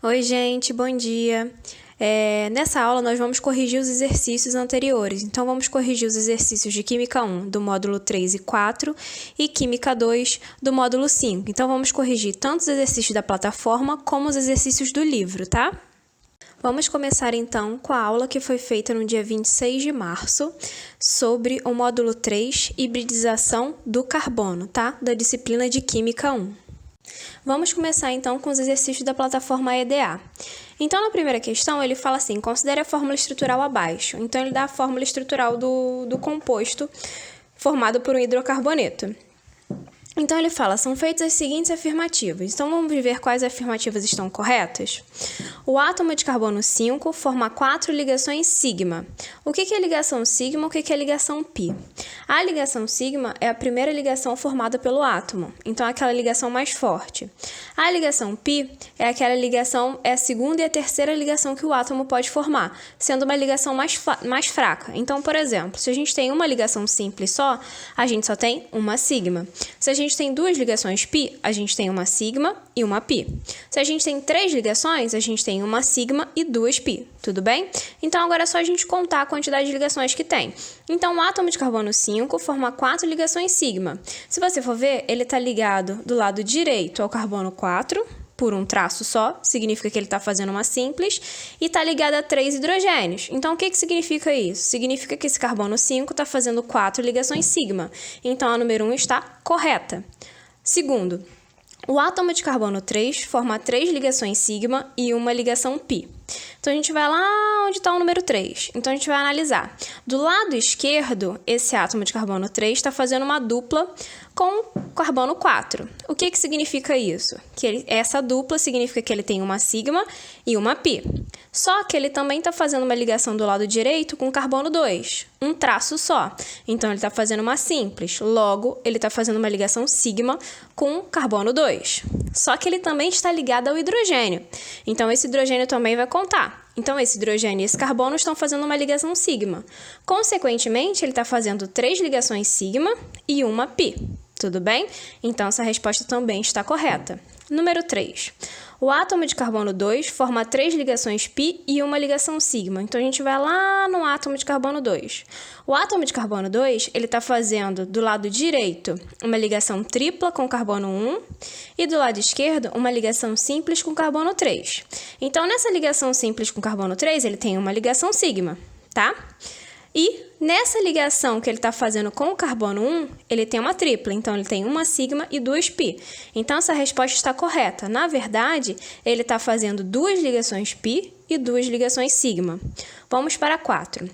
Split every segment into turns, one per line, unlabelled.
Oi, gente, bom dia. Nessa aula, nós vamos corrigir os exercícios anteriores. Então, vamos corrigir os exercícios de Química 1, do módulo 3 e 4, e Química 2, do módulo 5. Então, vamos corrigir tanto os exercícios da plataforma, como os exercícios do livro, tá? Vamos começar, então, com a aula que foi feita no dia 26 de março, sobre o módulo 3, hibridização do carbono, tá? Da disciplina de Química 1. Vamos começar, então, com os exercícios da plataforma EDA. Então, na primeira questão, ele fala assim, considere a fórmula estrutural abaixo. Então, ele dá a fórmula estrutural do composto formado por um hidrocarboneto. Então, ele fala, são feitas as seguintes afirmativas. Então, vamos ver quais afirmativas estão corretas. O átomo de carbono 5 forma 4 ligações sigma. O que é ligação sigma? O que é ligação pi? A ligação sigma é a primeira ligação formada pelo átomo, então é aquela ligação mais forte. A ligação pi é aquela ligação, é a segunda e a terceira ligação que o átomo pode formar, sendo uma ligação mais fraca. Então, por exemplo, se a gente tem uma ligação simples só, a gente só tem uma sigma. Se a gente tem duas ligações pi, a gente tem uma sigma e uma pi. Se a gente tem três ligações, a gente tem uma sigma e duas pi. Tudo bem? Então, agora é só a gente contar a quantidade de ligações que tem. Então, o átomo de carbono 5 forma 4 ligações sigma. Se você for ver, ele está ligado do lado direito ao carbono 4, por um traço só, significa que ele está fazendo uma simples, e está ligado a 3 hidrogênios. Então, o que significa isso? Significa que esse carbono 5 está fazendo 4 ligações sigma. Então, a número 1 está correta. Segundo, o átomo de carbono 3 forma 3 ligações sigma e uma ligação pi. Então, a gente vai lá onde está o número 3. Então, a gente vai analisar. Do lado esquerdo, esse átomo de carbono 3 está fazendo uma dupla com carbono 4. O que significa isso? Essa dupla significa que ele tem uma sigma e uma pi. Só que ele também está fazendo uma ligação do lado direito com carbono 2, um traço só. Então, ele está fazendo uma simples. Logo, ele está fazendo uma ligação sigma com carbono 2. Só que ele também está ligado ao hidrogênio. Então, esse hidrogênio também vai contar. Então, esse hidrogênio e esse carbono estão fazendo uma ligação sigma. Consequentemente, ele está fazendo 3 ligações sigma e uma pi. Tudo bem? Então, essa resposta também está correta. Número 3. O átomo de carbono 2 forma 3 ligações pi e uma ligação sigma. Então, a gente vai lá no átomo de carbono 2. O átomo de carbono 2, ele está fazendo do lado direito uma ligação tripla com carbono 1 e do lado esquerdo uma ligação simples com carbono 3. Então, nessa ligação simples com carbono 3, ele tem uma ligação sigma, tá? E nessa ligação que ele está fazendo com o carbono 1, ele tem uma tripla, então ele tem uma sigma e 2 pi. Então, essa resposta está correta. Na verdade, ele está fazendo 2 ligações pi e 2 ligações sigma. Vamos para a 4.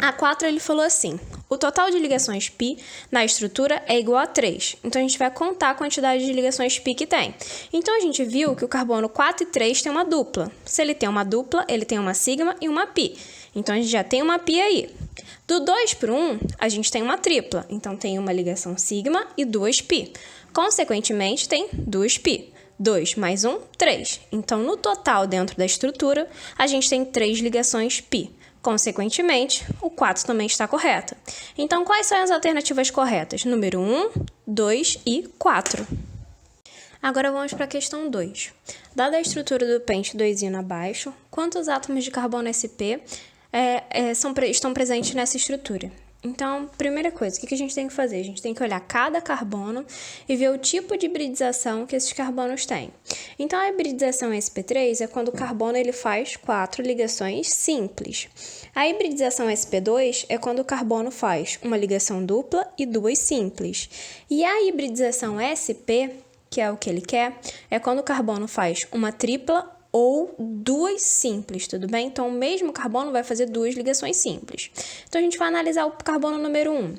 A 4, ele falou assim, o total de ligações pi na estrutura é igual a 3. Então, a gente vai contar a quantidade de ligações pi que tem. Então, a gente viu que o carbono 4 e 3 tem uma dupla. Se ele tem uma dupla, ele tem uma sigma e uma pi. Então, a gente já tem uma pi aí. Do 2 para o 1, a gente tem uma tripla. Então, tem uma ligação sigma e 2 pi. Consequentemente, tem 2 pi. 2 mais 1, 3. Então, no total, dentro da estrutura, a gente tem 3 ligações pi. Consequentemente, o 4 também está correto. Então, quais são as alternativas corretas? Número 1, 2 e 4. Agora vamos para a questão 2. Dada a estrutura do pente 2ino abaixo, quantos átomos de carbono sp estão presentes nessa estrutura? Então, primeira coisa, o que a gente tem que fazer? A gente tem que olhar cada carbono e ver o tipo de hibridização que esses carbonos têm. Então, a hibridização sp3 é quando o carbono ele faz 4 ligações simples. A hibridização sp2 é quando o carbono faz uma ligação dupla e 2 simples. E a hibridização sp, que é o que ele quer, é quando o carbono faz uma tripla ou 2 simples, tudo bem? Então, o mesmo carbono vai fazer 2 ligações simples. Então, a gente vai analisar o carbono número 1.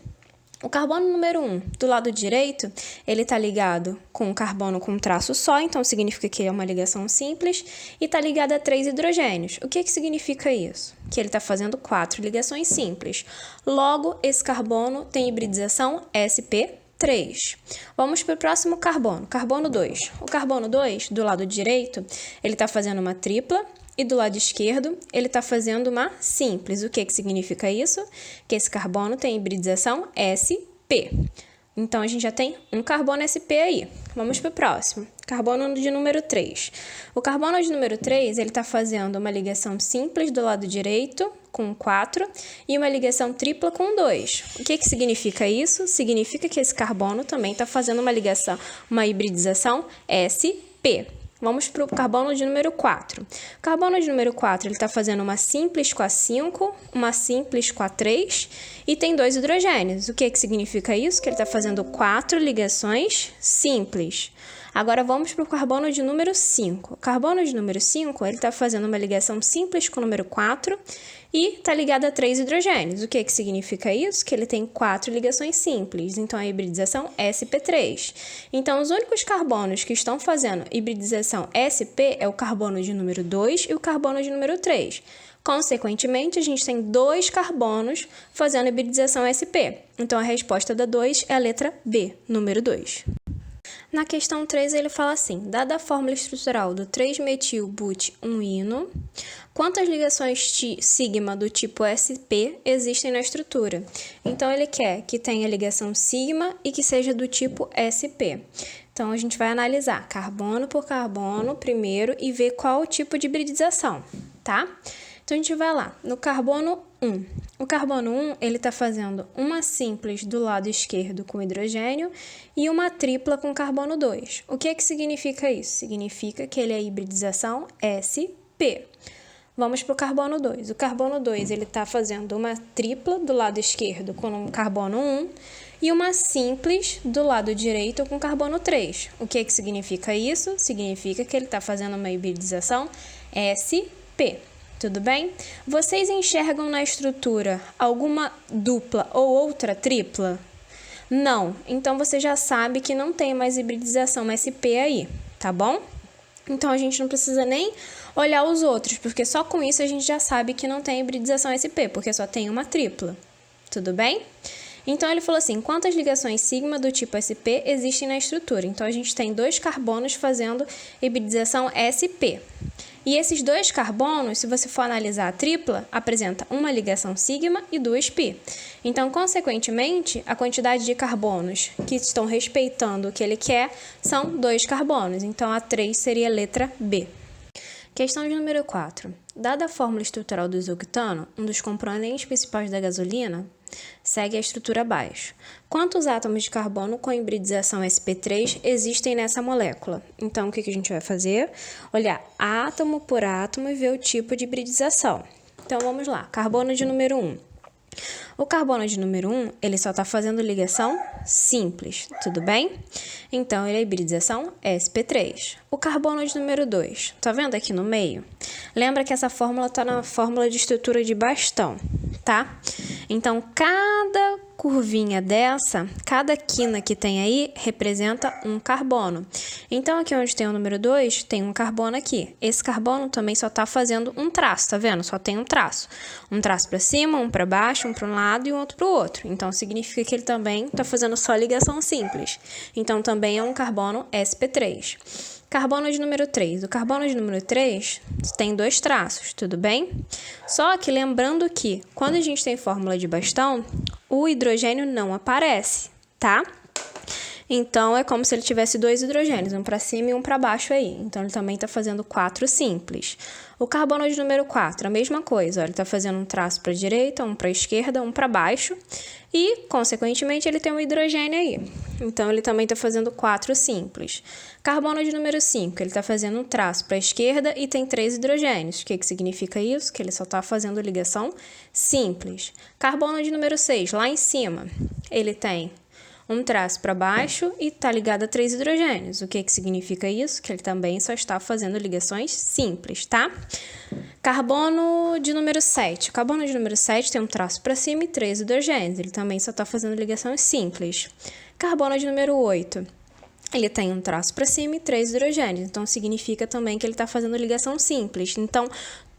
O carbono número 1, do lado direito, ele está ligado com o carbono com um traço só, então significa que é uma ligação simples, e está ligado a 3 hidrogênios. O que significa isso? Que ele está fazendo 4 ligações simples. Logo, esse carbono tem hibridização sp3. Vamos para o próximo carbono, carbono 2. O carbono 2, do lado direito, ele está fazendo uma tripla e do lado esquerdo ele está fazendo uma simples. O que significa isso? Que esse carbono tem hibridização sp. Então, a gente já tem um carbono sp aí. Vamos para o próximo. Carbono de número 3. O carbono de número 3, ele está fazendo uma ligação simples do lado direito, com 4, e uma ligação tripla com 2. O que significa isso? Significa que esse carbono também está fazendo uma ligação, uma hibridização sp. Vamos para o carbono de número 4. O carbono de número 4, ele está fazendo uma simples com a 5, uma simples com a 3 e tem 2 hidrogênios. O que significa isso? Que ele está fazendo 4 ligações simples. Agora vamos para o carbono de número 5. O carbono de número 5, ele está fazendo uma ligação simples com o número 4 e está ligado a 3 hidrogênios. O que significa isso? Que ele tem 4 ligações simples, então a hibridização sp3. Então, os únicos carbonos que estão fazendo hibridização sp é o carbono de número 2 e o carbono de número 3. Consequentemente, a gente tem 2 carbonos fazendo hibridização sp. Então, a resposta da 2 é a letra B, número 2. Na questão 3, ele fala assim: dada a fórmula estrutural do 3-metil-but-1-ino, quantas ligações sigma do tipo sp existem na estrutura? Então, ele quer que tenha ligação sigma e que seja do tipo sp. Então, a gente vai analisar carbono por carbono primeiro e ver qual o tipo de hibridização, tá? Então, a gente vai lá, no carbono 1. O carbono 1, ele está fazendo uma simples do lado esquerdo com hidrogênio e uma tripla com carbono 2. O que significa isso? Significa que ele é hibridização sp. Vamos para o carbono 2. O carbono 2, ele está fazendo uma tripla do lado esquerdo com o carbono 1 e uma simples do lado direito com carbono 3. O que significa isso? Significa que ele está fazendo uma hibridização sp. Tudo bem? Vocês enxergam na estrutura alguma dupla ou outra tripla? Não. Então, você já sabe que não tem mais hibridização sp aí, tá bom? Então, a gente não precisa nem olhar os outros, porque só com isso a gente já sabe que não tem hibridização sp, porque só tem uma tripla. Tudo bem? Então, ele falou assim, quantas ligações sigma do tipo sp existem na estrutura? Então, a gente tem 2 carbonos fazendo hibridização sp. E esses 2 carbonos, se você for analisar a tripla, apresenta uma ligação sigma e 2 pi. Então, consequentemente, a quantidade de carbonos que estão respeitando o que ele quer são 2 carbonos. Então, a 3 seria a letra B. Questão de número 4. Dada a fórmula estrutural do isoctano, um dos componentes principais da gasolina, segue a estrutura abaixo. Quantos átomos de carbono com hibridização sp3 existem nessa molécula? Então, o que a gente vai fazer? Olhar átomo por átomo e ver o tipo de hibridização. Então, vamos lá. Carbono de número 1. O carbono de número 1, ele só está fazendo ligação simples, tudo bem? Então, ele é hibridização sp3. O carbono de número 2, tá vendo aqui no meio? Lembra que essa fórmula está na fórmula de estrutura de bastão, tá? Então, cada curvinha dessa, cada quina que tem aí, representa um carbono. Então, aqui onde tem o número 2, tem um carbono aqui. Esse carbono também só está fazendo um traço, tá vendo? Só tem um traço. Um traço para cima, um para baixo, um para um lado e um outro para o outro. Então, significa que ele também está fazendo só ligação simples. Então, também é um carbono sp3. Carbono de número 3. O carbono de número 3 tem 2 traços, tudo bem? Só que lembrando que, quando a gente tem fórmula de bastão, o hidrogênio não aparece, tá? Então, é como se ele tivesse 2 hidrogênios, um para cima e um para baixo aí. Então, ele também está fazendo 4 simples. O carbono de número 4, a mesma coisa. Ó, ele está fazendo um traço para a direita, um para a esquerda, um para baixo. E, consequentemente, ele tem um hidrogênio aí. Então, ele também está fazendo 4 simples. Carbono de número 5, ele está fazendo um traço para a esquerda e tem 3 hidrogênios. O que significa isso? Que ele só está fazendo ligação simples. Carbono de número 6, lá em cima, ele tem um traço para baixo e está ligado a 3 hidrogênios. O que significa isso? Que ele também só está fazendo ligações simples, tá? Carbono de número 7. O carbono de número 7 tem um traço para cima e 3 hidrogênios. Ele também só está fazendo ligações simples. Carbono de número 8. Ele tem um traço para cima e 3 hidrogênios. Então, significa também que ele está fazendo ligação simples. Então,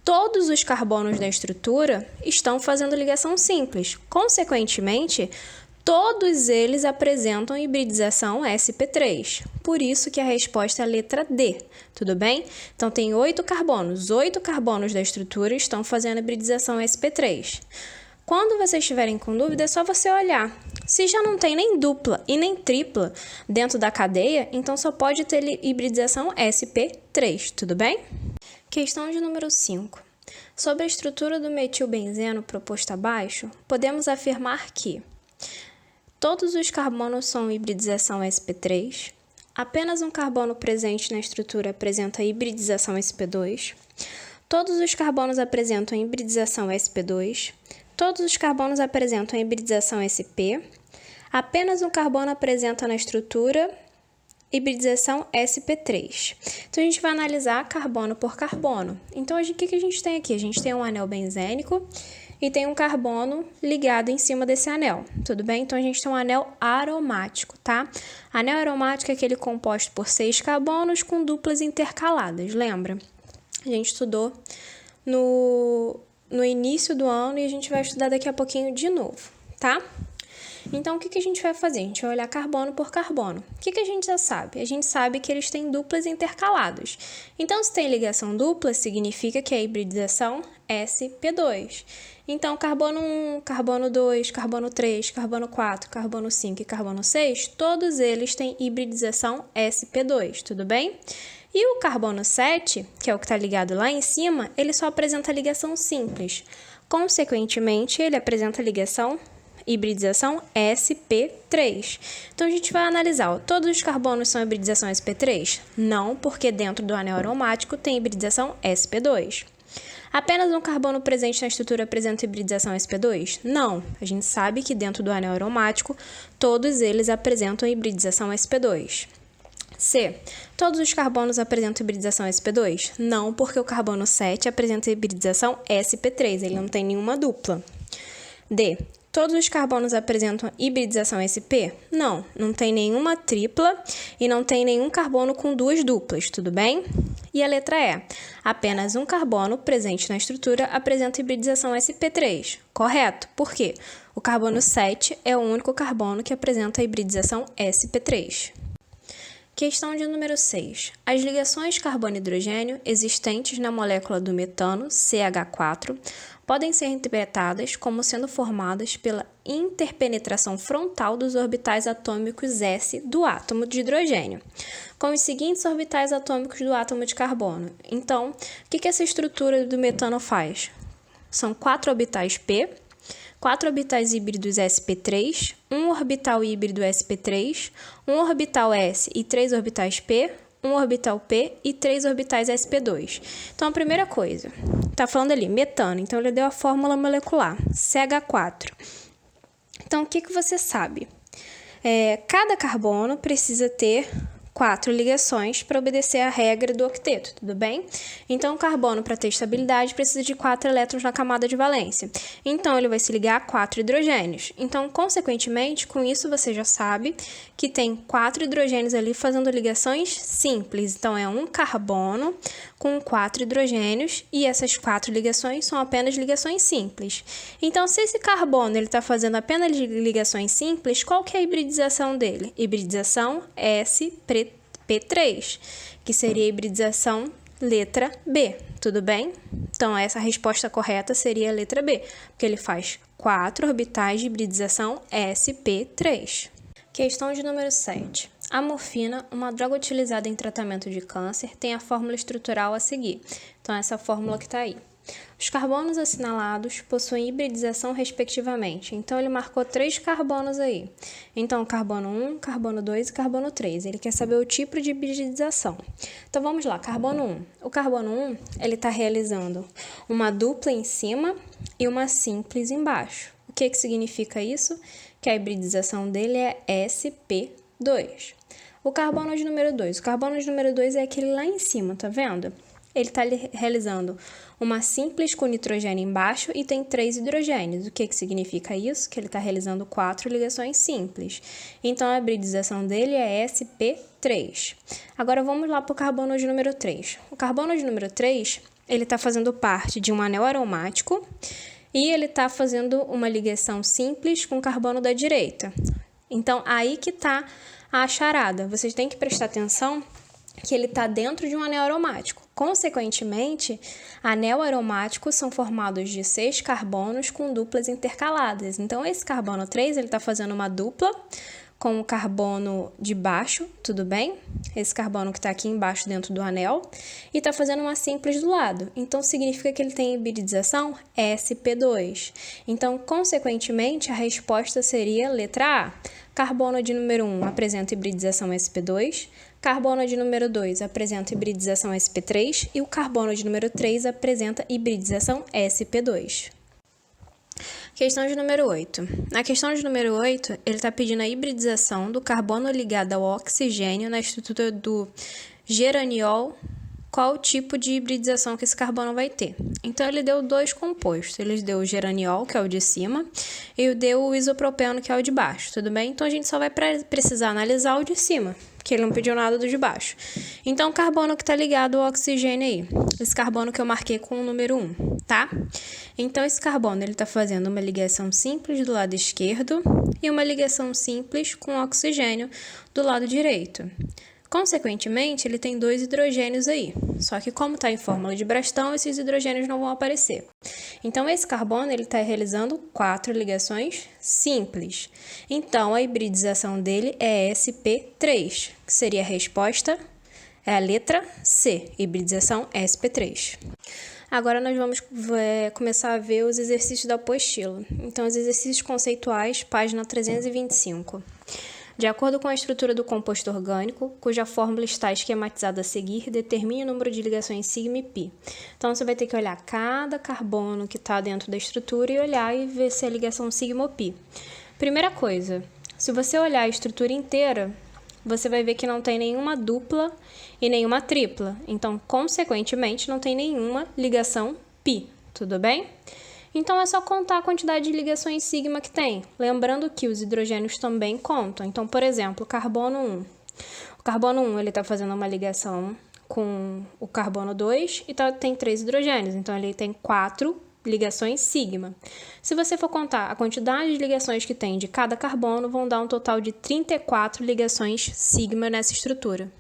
todos os carbonos da estrutura estão fazendo ligação simples. Consequentemente, todos eles apresentam hibridização sp3. Por isso que a resposta é a letra D, tudo bem? Então, tem 8 carbonos. 8 carbonos da estrutura estão fazendo hibridização sp3.
Quando vocês estiverem com dúvida, é só você olhar. Se já não tem nem dupla e nem tripla dentro da cadeia, então só pode ter hibridização sp3, tudo bem? Questão de número 5. Sobre a estrutura do metilbenzeno proposta abaixo, podemos afirmar que todos os carbonos são hibridização sp3, apenas um carbono presente na estrutura apresenta hibridização sp2, todos os carbonos apresentam hibridização sp2, todos os carbonos apresentam hibridização sp, apenas um carbono apresenta na estrutura hibridização sp3. Então, a gente vai analisar carbono por carbono. Então, o que a gente tem aqui? A gente tem um anel benzênico e tem um carbono ligado em cima desse anel, tudo bem? Então, a gente tem um anel aromático, tá? Anel aromático é aquele composto por 6 carbonos com duplas intercaladas, lembra? A gente estudou no início do ano e a gente vai estudar daqui a pouquinho de novo, tá? Então, o que a gente vai fazer? A gente vai olhar carbono por carbono. O que a gente já sabe? A gente sabe que eles têm duplas intercalados. Então, se tem ligação dupla, significa que é hibridização sp2. Então, carbono 1, carbono 2, carbono 3, carbono 4, carbono 5 e carbono 6, todos eles têm hibridização sp2, tudo bem? E o carbono 7, que é o que está ligado lá em cima, ele só apresenta ligação simples. Consequentemente, ele apresenta hibridização sp3. Então, a gente vai analisar, ó, todos os carbonos são hibridização sp3? Não, porque dentro do anel aromático tem hibridização sp2. Apenas um carbono presente na estrutura apresenta hibridização sp2? Não, a gente sabe que dentro do anel aromático, todos eles apresentam hibridização sp2. C. Todos os carbonos apresentam hibridização sp2? Não, porque o carbono 7 apresenta hibridização sp3, ele não tem nenhuma dupla. D. Todos os carbonos apresentam hibridização sp? Não, não tem nenhuma tripla e não tem nenhum carbono com duas duplas, tudo bem? E a letra E. Apenas um carbono presente na estrutura apresenta hibridização sp3. Correto? Por quê? O carbono 7 é o único carbono que apresenta a hibridização sp3. Questão de número 6. As ligações carbono-hidrogênio existentes na molécula do metano, CH4, podem ser interpretadas como sendo formadas pela interpenetração frontal dos orbitais atômicos S do átomo de hidrogênio, com os seguintes orbitais atômicos do átomo de carbono. Então, o que essa estrutura do metano faz? São 4 orbitais P, 4 orbitais híbridos sp3, um orbital híbrido sp3, um orbital S e 3 orbitais P, um orbital P e 3 orbitais sp2. Então, a primeira coisa, está falando ali, metano, então ele deu a fórmula molecular, CH4. Então, o que você sabe? Cada carbono precisa ter 4 ligações para obedecer à regra do octeto, tudo bem? Então, o carbono, para ter estabilidade, precisa de 4 elétrons na camada de valência. Então, ele vai se ligar a 4 hidrogênios. Então, consequentemente, com isso você já sabe que tem 4 hidrogênios ali fazendo ligações simples. Então, é um carbono com 4 hidrogênios e essas 4 ligações são apenas ligações simples. Então, se esse carbono está fazendo apenas ligações simples, qual que é a hibridização dele? Hibridização sp3, que seria a hibridização letra B, tudo bem? Então, essa resposta correta seria a letra B, porque ele faz 4 orbitais de hibridização sp3. Questão de número 7. A morfina, uma droga utilizada em tratamento de câncer, tem a fórmula estrutural a seguir. Então, essa fórmula que está aí. Os carbonos assinalados possuem hibridização respectivamente. Então, ele marcou 3 carbonos aí. Então, carbono 1, carbono 2 e carbono 3. Ele quer saber o tipo de hibridização. Então, vamos lá. Carbono 1. O carbono 1, ele está realizando uma dupla em cima e uma simples embaixo. O que significa isso? Que a hibridização dele é sp2. O carbono de número 2. O carbono de número 2 é aquele lá em cima, tá vendo? Ele está realizando uma simples com nitrogênio embaixo e tem 3 hidrogênios. O que significa isso? Que ele está realizando 4 ligações simples. Então, a hibridização dele é sp3. Agora, vamos lá para o carbono de número 3. O carbono de número 3, ele está fazendo parte de um anel aromático e ele está fazendo uma ligação simples com o carbono da direita. Então, aí que está a charada. Vocês têm que prestar atenção que ele está dentro de um anel aromático. Consequentemente, anel aromático são formados de 6 carbonos com duplas intercaladas. Então, esse carbono 3, ele está fazendo uma dupla com o carbono de baixo, tudo bem? Esse carbono que está aqui embaixo dentro do anel, e está fazendo uma simples do lado. Então, significa que ele tem hibridização sp2. Então, consequentemente, a resposta seria letra A. Carbono de número 1 apresenta hibridização sp2, carbono de número 2 apresenta hibridização sp3 e o carbono de número 3 apresenta hibridização sp2. Questão de número 8. Na questão de número 8, ele está pedindo a hibridização do carbono ligado ao oxigênio na estrutura do geraniol. Qual o tipo de hibridização que esse carbono vai ter? Então, ele deu 2 compostos. Ele deu o geraniol, que é o de cima, e deu o isopropeno, que é o de baixo, tudo bem? Então, a gente só vai precisar analisar o de cima, que ele não pediu nada do de baixo. Então, o carbono que está ligado ao oxigênio aí. Esse carbono que eu marquei com o número 1, tá? Então, esse carbono, ele está fazendo uma ligação simples do lado esquerdo e uma ligação simples com o oxigênio do lado direito. Consequentemente, ele tem 2 hidrogênios aí, só que como está em fórmula de Brastão, esses hidrogênios não vão aparecer. Então, esse carbono está realizando 4 ligações simples. Então, a hibridização dele é sp3, que seria a resposta, é a letra C, hibridização sp3. Agora, nós vamos começar a ver os exercícios da apostila. Então, os exercícios conceituais, página 325. De acordo com a estrutura do composto orgânico, cuja fórmula está esquematizada a seguir, determine o número de ligações sigma e pi. Então, você vai ter que olhar cada carbono que está dentro da estrutura e olhar e ver se é ligação sigma ou pi. Primeira coisa, se você olhar a estrutura inteira, você vai ver que não tem nenhuma dupla e nenhuma tripla. Então, consequentemente, não tem nenhuma ligação pi. Tudo bem? Então, é só contar a quantidade de ligações sigma que tem. Lembrando que os hidrogênios também contam. Então, por exemplo, o carbono 1. O carbono 1 ele está fazendo uma ligação com o carbono 2 e tem 3 hidrogênios. Então, ele tem 4 ligações sigma. Se você for contar a quantidade de ligações que tem de cada carbono, vão dar um total de 34 ligações sigma nessa estrutura.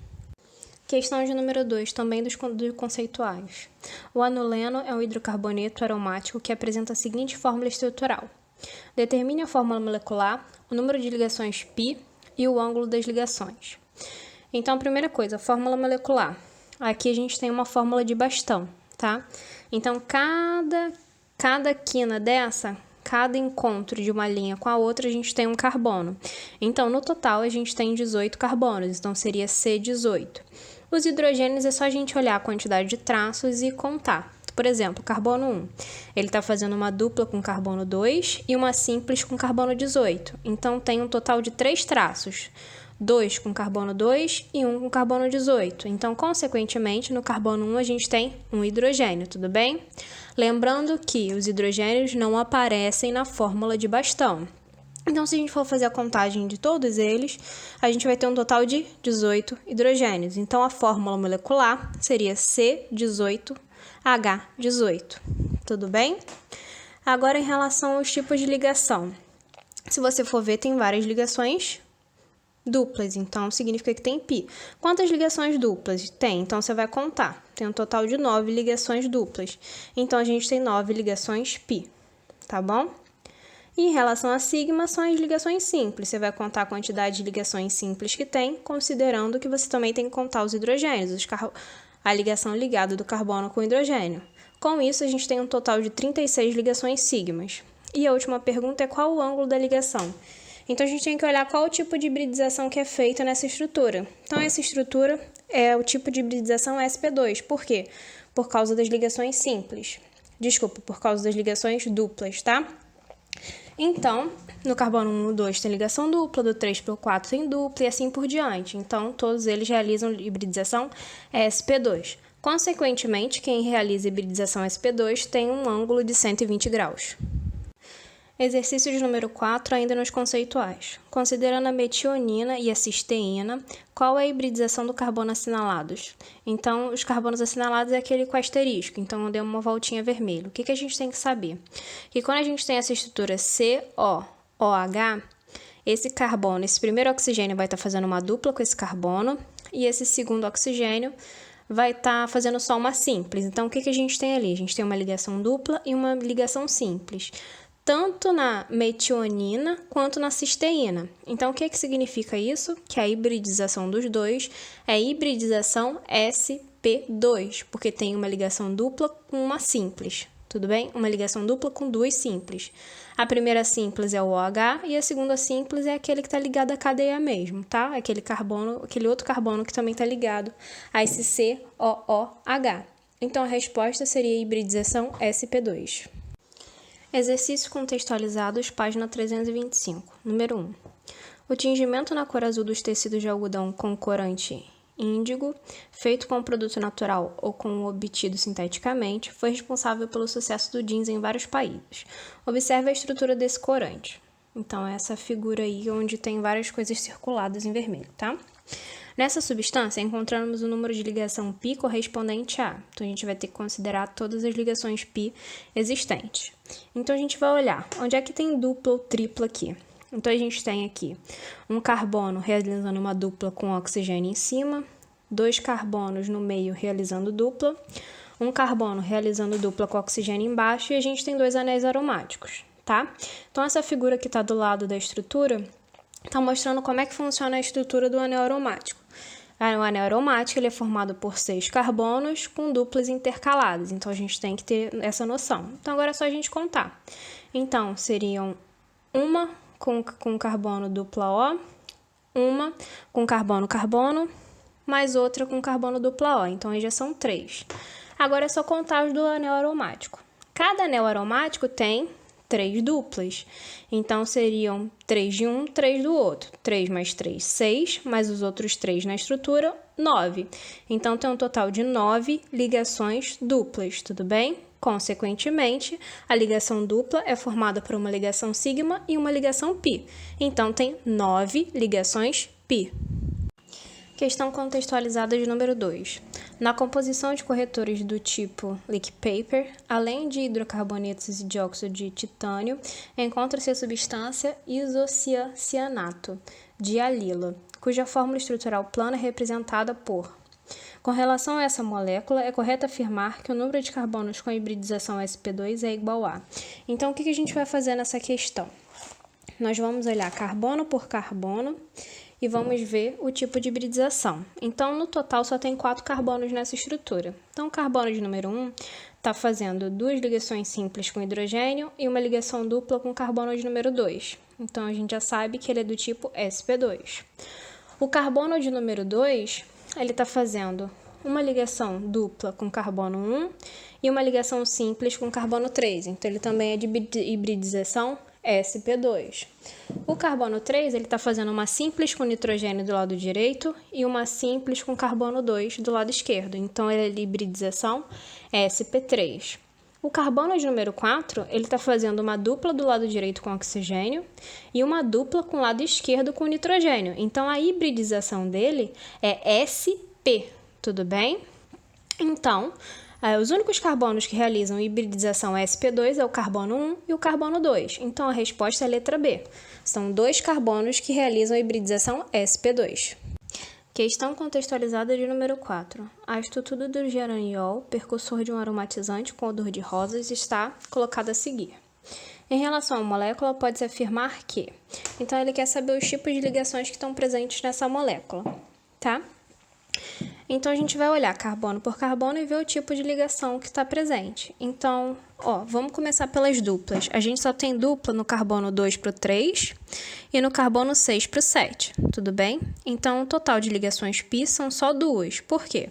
Questão de número 2, também dos conceituais. O anuleno é um hidrocarboneto aromático que apresenta a seguinte fórmula estrutural. Determine a fórmula molecular, o número de ligações π e o ângulo das ligações. Então, primeira coisa, fórmula molecular. Aqui a gente tem uma fórmula de bastão, tá? Então, cada quina dessa, cada encontro de uma linha com a outra, a gente tem um carbono. Então, no total, a gente tem 18 carbonos, então seria C18. Os hidrogênios é só a gente olhar a quantidade de traços e contar. Por exemplo, carbono 1, ele está fazendo uma dupla com carbono 2 e uma simples com carbono 18. Então, tem um total de 3 traços. 2 com carbono 2 e 1 com carbono 18. Então, consequentemente, no carbono 1 a gente tem um hidrogênio, tudo bem? Lembrando que os hidrogênios não aparecem na fórmula de bastão. Então, se a gente for fazer a contagem de todos eles, a gente vai ter um total de 18 hidrogênios. Então, a fórmula molecular seria C18H18. Tudo bem? Agora, em relação aos tipos de ligação. Se você for ver, tem várias ligações duplas, então significa que tem π. Quantas ligações duplas tem? Então, você vai contar. Tem um total de 9 ligações duplas. Então, a gente tem 9 ligações π, tá bom? E em relação a sigma, são as ligações simples. Você vai contar a quantidade de ligações simples que tem, considerando que você também tem que contar os hidrogênios, a ligação ligada do carbono com o hidrogênio. Com isso, a gente tem um total de 36 ligações sigmas. E a última pergunta é qual o ângulo da ligação? Então, a gente tem que olhar qual o tipo de hibridização que é feita nessa estrutura. Então, essa estrutura é o tipo de hibridização sp2. Por quê? Por causa das ligações simples. Desculpa, por causa das ligações duplas, tá? Então, no carbono 1 e 2 tem ligação dupla, do 3 para o 4 tem dupla e assim por diante. Então, todos eles realizam hibridização sp2. Consequentemente, quem realiza hibridização sp2 tem um ângulo de 120 graus. Exercício de número 4, ainda nos conceituais. Considerando a metionina e a cisteína, qual é a hibridização do carbono assinalados? Então, os carbonos assinalados é aquele com asterisco, então eu dei uma voltinha vermelha. O que a gente tem que saber? Que quando a gente tem essa estrutura COOH, esse carbono, esse primeiro oxigênio vai estar fazendo uma dupla com esse carbono, e esse segundo oxigênio vai estar fazendo só uma simples. Então, o que a gente tem ali? A gente tem uma ligação dupla e uma ligação simples, tanto na metionina quanto na cisteína. Então, o que significa isso? Que a hibridização dos dois é hibridização sp2, porque tem uma ligação dupla com uma simples, tudo bem? Uma ligação dupla com duas simples. A primeira simples é o OH e a segunda simples é aquele que está ligado à cadeia mesmo, tá? Aquele outro carbono que também está ligado a esse COOH. Então, a resposta seria hibridização sp2. Exercícios contextualizados, página 325. Número 1. O tingimento na cor azul dos tecidos de algodão com corante índigo, feito com produto natural ou com obtido sinteticamente, foi responsável pelo sucesso do jeans em vários países. Observe a estrutura desse corante. Então, essa figura aí onde tem várias coisas circuladas em vermelho, tá? Nessa substância, encontramos o número de ligação π correspondente a. Então, a gente vai ter que considerar todas as ligações π existentes. Então, a gente vai olhar onde é que tem dupla ou tripla aqui. Então, a gente tem aqui um carbono realizando uma dupla com oxigênio em cima, 2 carbonos no meio realizando dupla, um carbono realizando dupla com oxigênio embaixo e a gente tem 2 anéis aromáticos, tá? Então, essa figura que está do lado da estrutura está mostrando como é que funciona a estrutura do anel aromático. O anel aromático ele é formado por 6 carbonos com duplas intercaladas, então a gente tem que ter essa noção. Então, agora é só a gente contar. Então, seriam uma com carbono dupla O, uma com carbono-carbono, mais outra com carbono dupla O, então aí já são 3. Agora é só contar os do anel aromático. Cada anel aromático tem 3 duplas, então seriam 3 de um, 3 do outro. 3 mais 3, 6, mais os outros 3 na estrutura, 9. Então, tem um total de 9 ligações duplas, tudo bem? Consequentemente, a ligação dupla é formada por uma ligação sigma e uma ligação π. Então, tem 9 ligações π. Questão contextualizada de número 2. Na composição de corretores do tipo leak paper, além de hidrocarbonetos e dióxido de titânio, encontra-se a substância isocianato de alila, cuja fórmula estrutural plana é representada por. Com relação a essa molécula, é correto afirmar que o número de carbonos com hibridização sp2 é igual a. Então, o que a gente vai fazer nessa questão? Nós vamos olhar carbono por carbono e vamos ver o tipo de hibridização. Então, no total, só tem 4 carbonos nessa estrutura. Então, o carbono de número 1 está fazendo 2 ligações simples com hidrogênio e uma ligação dupla com carbono de número 2. Então, a gente já sabe que ele é do tipo sp2. O carbono de número 2, ele está fazendo uma ligação dupla com carbono 1 e uma ligação simples com carbono 3. Então, ele também é de hibridização sp2. O carbono 3, ele está fazendo uma simples com nitrogênio do lado direito e uma simples com carbono 2 do lado esquerdo. Então, ele é de hibridização sp3. O carbono de número 4, ele está fazendo uma dupla do lado direito com oxigênio e uma dupla com o lado esquerdo com nitrogênio. Então, a hibridização dele é sp, tudo bem? Então, os únicos carbonos que realizam hibridização sp2 é o carbono 1 e o carbono 2. Então, a resposta é a letra B. São 2 carbonos que realizam hibridização sp2. Questão contextualizada de número 4. A estrutura do geraniol, percussor de um aromatizante com odor de rosas, está colocada a seguir. Em relação à molécula, pode-se afirmar que... Então, ele quer saber os tipos de ligações que estão presentes nessa molécula, tá? Então, a gente vai olhar carbono por carbono e ver o tipo de ligação que está presente. Então, vamos começar pelas duplas. A gente só tem dupla no carbono 2 para o 3 e no carbono 6 para o 7, tudo bem? Então, o total de ligações π são só 2. Por quê?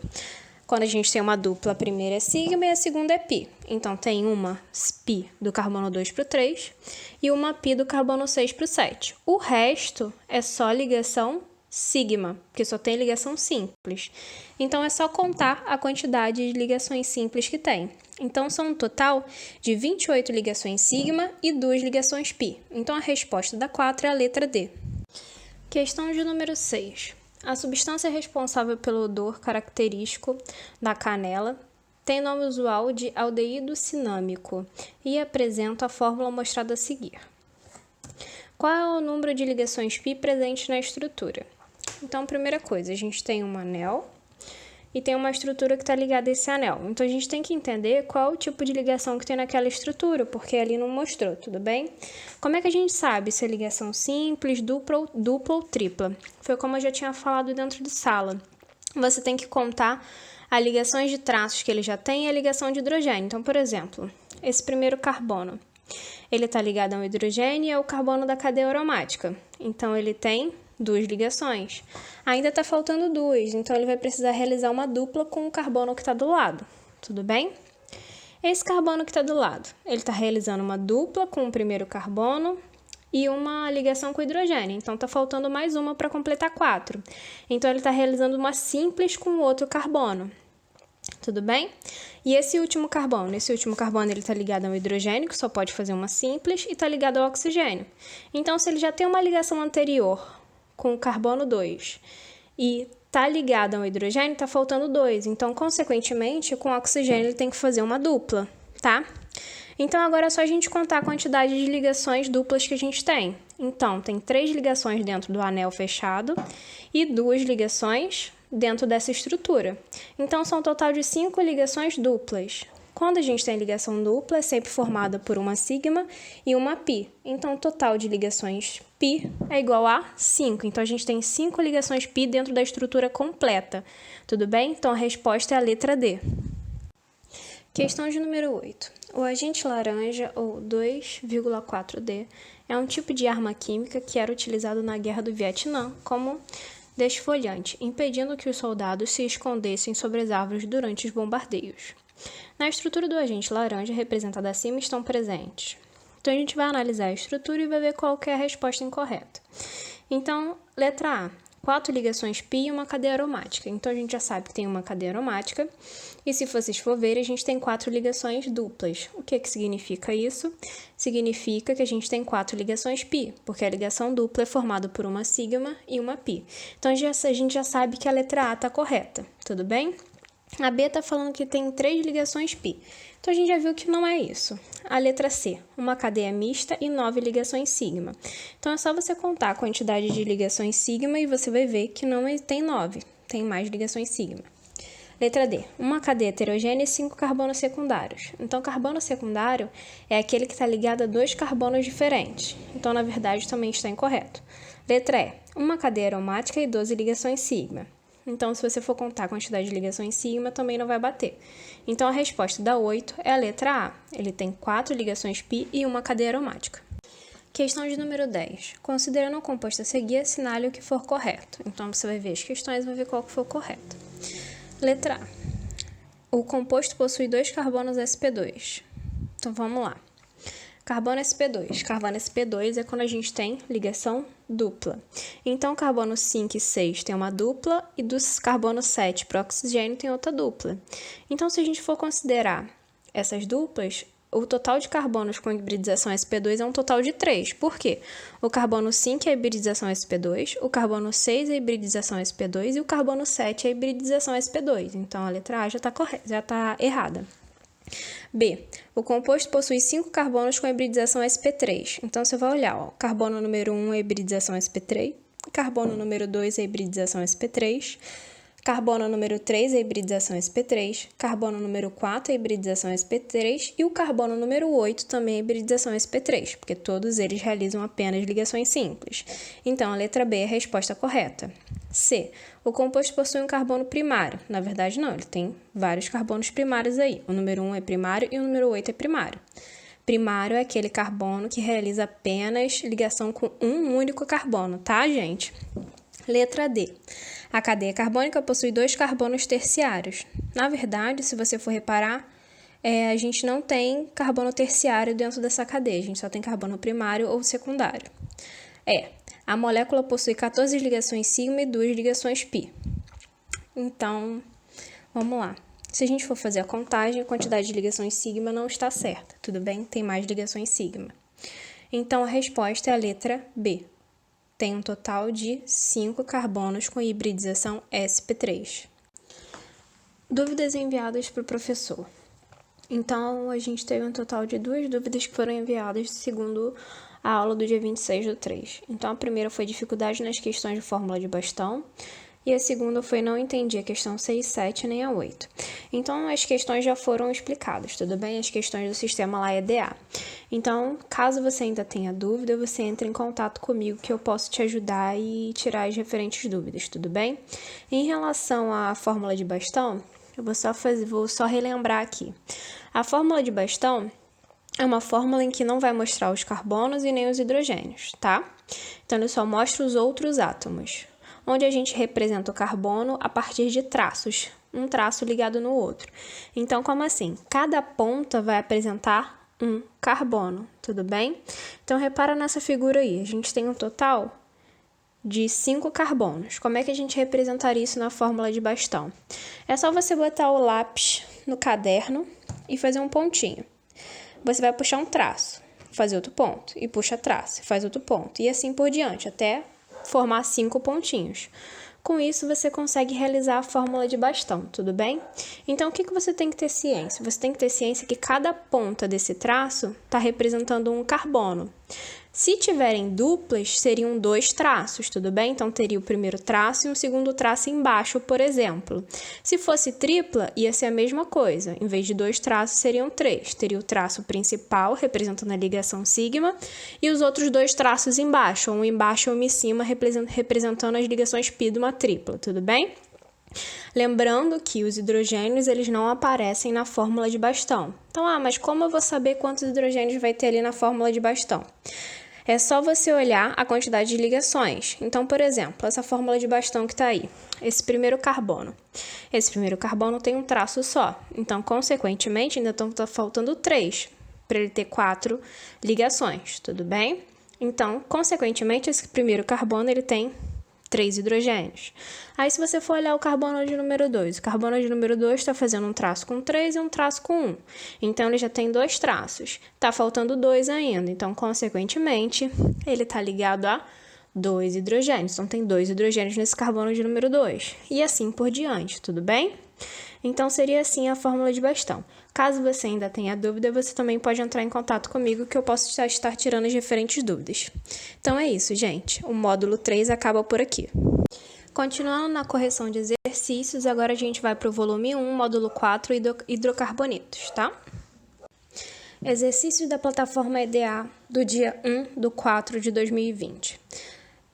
Quando a gente tem uma dupla, a primeira é sigma e a segunda é π. Então, tem uma π do carbono 2 para o 3 e uma π do carbono 6 para o 7. O resto é só ligação sigma, porque só tem ligação simples. Então, é só contar a quantidade de ligações simples que tem. Então, são um total de 28 ligações sigma e 2 ligações π. Então, a resposta da 4 é a letra D. Questão de número 6. A substância responsável pelo odor característico da canela tem nome usual de aldeído cinâmico e apresenta a fórmula mostrada a seguir. Qual é o número de ligações π presente na estrutura? Então, primeira coisa, a gente tem um anel e tem uma estrutura que está ligada a esse anel. Então, a gente tem que entender qual o tipo de ligação que tem naquela estrutura, porque ali não mostrou, tudo bem? Como é que a gente sabe se é ligação simples, dupla ou tripla? Foi como eu já tinha falado dentro de sala. Você tem que contar as ligações de traços que ele já tem e a ligação de hidrogênio. Então, por exemplo, esse primeiro carbono, ele está ligado a um hidrogênio e é o carbono da cadeia aromática. Então, ele tem 2 ligações. Ainda está faltando 2, então ele vai precisar realizar uma dupla com o carbono que está do lado. Tudo bem? Esse carbono que está do lado, ele está realizando uma dupla com o primeiro carbono e uma ligação com o hidrogênio. Então, está faltando mais uma para completar 4. Então, ele está realizando uma simples com o outro carbono. Tudo bem? E esse último carbono ele está ligado ao hidrogênio, que só pode fazer uma simples, e está ligado ao oxigênio. Então, se ele já tem uma ligação anterior com o carbono 2 e está ligado ao hidrogênio, está faltando 2. Então, consequentemente, com o oxigênio ele tem que fazer uma dupla, tá? Então, agora é só a gente contar a quantidade de ligações duplas que a gente tem. Então, tem 3 ligações dentro do anel fechado e 2 ligações dentro dessa estrutura. Então, são um total de 5 ligações duplas. Quando a gente tem ligação dupla, é sempre formada por uma sigma e uma pi. Então, o total de ligações pi é igual a 5. Então, a gente tem 5 ligações pi dentro da estrutura completa. Tudo bem? Então, a resposta é a letra D. Questão de número 8. O agente laranja, ou 2,4D, é um tipo de arma química que era utilizado na Guerra do Vietnã como desfolhante, impedindo que os soldados se escondessem sobre as árvores durante os bombardeios. Na estrutura do agente laranja, representada acima, estão presentes. Então, a gente vai analisar a estrutura e vai ver qual que é a resposta incorreta. Então, letra A, 4 ligações pi e uma cadeia aromática. Então, a gente já sabe que tem uma cadeia aromática. E se vocês for ver, a gente tem 4 ligações duplas. O que significa isso? Significa que a gente tem 4 ligações pi, porque a ligação dupla é formada por uma sigma e uma pi. Então, a gente já sabe que a letra A está correta, tudo bem? A B está falando que tem 3 ligações pi. Então, a gente já viu que não é isso. A letra C, uma cadeia mista e 9 ligações sigma. Então, é só você contar a quantidade de ligações sigma e você vai ver que não tem 9, tem mais ligações sigma. Letra D, uma cadeia heterogênea e 5 carbonos secundários. Então, carbono secundário é aquele que está ligado a 2 carbonos diferentes. Então, na verdade, também está incorreto. Letra E, uma cadeia aromática e 12 ligações sigma. Então, se você for contar a quantidade de ligações sigma, também não vai bater. Então, a resposta da 8 é a letra A. Ele tem 4 ligações pi e uma cadeia aromática. Questão de número 10. Considerando o composto a seguir, assinale o que for correto. Então, você vai ver as questões e vai ver qual que for correto. Letra A. O composto possui 2 carbonos sp2. Então, vamos lá. Carbono sp2. Carbono sp2 é quando a gente tem ligação dupla. Então, carbono 5 e 6 tem uma dupla e dos carbono 7 para o oxigênio tem outra dupla. Então, se a gente for considerar essas duplas, o total de carbonos com hibridização sp2 é um total de 3. Por quê? O carbono 5 é a hibridização sp2, o carbono 6 é a hibridização sp2 e o carbono 7 é a hibridização sp2. Então, a letra A já está errada. B. O composto possui 5 carbonos com hibridização sp3. Então, você vai olhar, ó, carbono número 1 é a hibridização sp3, carbono número 2 é a hibridização sp3, carbono número 3 é a hibridização sp3, carbono número 4 é a hibridização sp3 e o carbono número 8 também é a hibridização sp3, porque todos eles realizam apenas ligações simples. Então, a letra B é a resposta correta. C. O composto possui um carbono primário. Na verdade, não, ele tem vários carbonos primários aí. O número 1 é primário e o número 8 é primário. Primário é aquele carbono que realiza apenas ligação com um único carbono, tá, gente? Letra D. A cadeia carbônica possui 2 carbonos terciários. Na verdade, se você for reparar, a gente não tem carbono terciário dentro dessa cadeia, a gente só tem carbono primário ou secundário. A molécula possui 14 ligações sigma e 2 ligações pi. Então, vamos lá. Se a gente for fazer a contagem, a quantidade de ligações sigma não está certa, tudo bem? Tem mais ligações sigma. Então, a resposta é a letra B. Tem um total de 5 carbonos com hibridização sp3. Dúvidas enviadas para o professor. Então, a gente teve um total de 2 dúvidas que foram enviadas segundo a aula do dia 26/3. Então, a primeira foi dificuldade nas questões de fórmula de bastão. E a segunda foi não entendi a questão 6, 7 nem a 8. Então, as questões já foram explicadas, tudo bem? As questões do sistema lá EDA. Então, caso você ainda tenha dúvida, você entra em contato comigo que eu posso te ajudar e tirar as referentes dúvidas, tudo bem? Em relação à fórmula de bastão, eu vou só relembrar aqui. A fórmula de bastão é uma fórmula em que não vai mostrar os carbonos e nem os hidrogênios, tá? Então, ele só mostra os outros átomos, onde a gente representa o carbono a partir de traços, um traço ligado no outro. Então, como assim? Cada ponta vai apresentar um carbono, tudo bem? Então, repara nessa figura aí, a gente tem um total de 5 carbonos. Como é que a gente representaria isso na fórmula de bastão? É só você botar o lápis no caderno e fazer um pontinho. Você vai puxar um traço, fazer outro ponto, e puxa traço, faz outro ponto, e assim por diante, até formar 5 pontinhos. Com isso, você consegue realizar a fórmula de bastão, tudo bem? Então, o que você tem que ter ciência? Você tem que ter ciência que cada ponta desse traço está representando um carbono. Se tiverem duplas, seriam 2 traços, tudo bem? Então, teria o primeiro traço e um segundo traço embaixo, por exemplo. Se fosse tripla, ia ser a mesma coisa. Em vez de 2 traços, seriam 3. Teria o traço principal, representando a ligação sigma, e os outros 2 traços embaixo, um embaixo e um em cima, representando as ligações pi de uma tripla, tudo bem? Lembrando que os hidrogênios, eles não aparecem na fórmula de bastão. Então, mas como eu vou saber quantos hidrogênios vai ter ali na fórmula de bastão? É só você olhar a quantidade de ligações. Então, por exemplo, essa fórmula de bastão que está aí, esse primeiro carbono. Esse primeiro carbono tem um traço só. Então, consequentemente, ainda está faltando 3 para ele ter 4 ligações, tudo bem? Então, consequentemente, esse primeiro carbono ele tem 3 hidrogênios. Aí, se você for olhar o carbono de número 2, o carbono de número 2 está fazendo um traço com 3 e um traço com 1. Então, ele já tem 2 traços. Está faltando 2 ainda. Então, consequentemente, ele está ligado a 2 hidrogênios. Então, tem 2 hidrogênios nesse carbono de número 2. E assim por diante, tudo bem? Então, seria assim a fórmula de bastão. Caso você ainda tenha dúvida, você também pode entrar em contato comigo que eu posso estar tirando as diferentes dúvidas. Então é isso, gente. O módulo 3 acaba por aqui. Continuando na correção de exercícios, agora a gente vai para o volume 1, módulo 4, hidrocarbonetos, tá? Exercícios da plataforma EDA do dia 1/4 de 2020.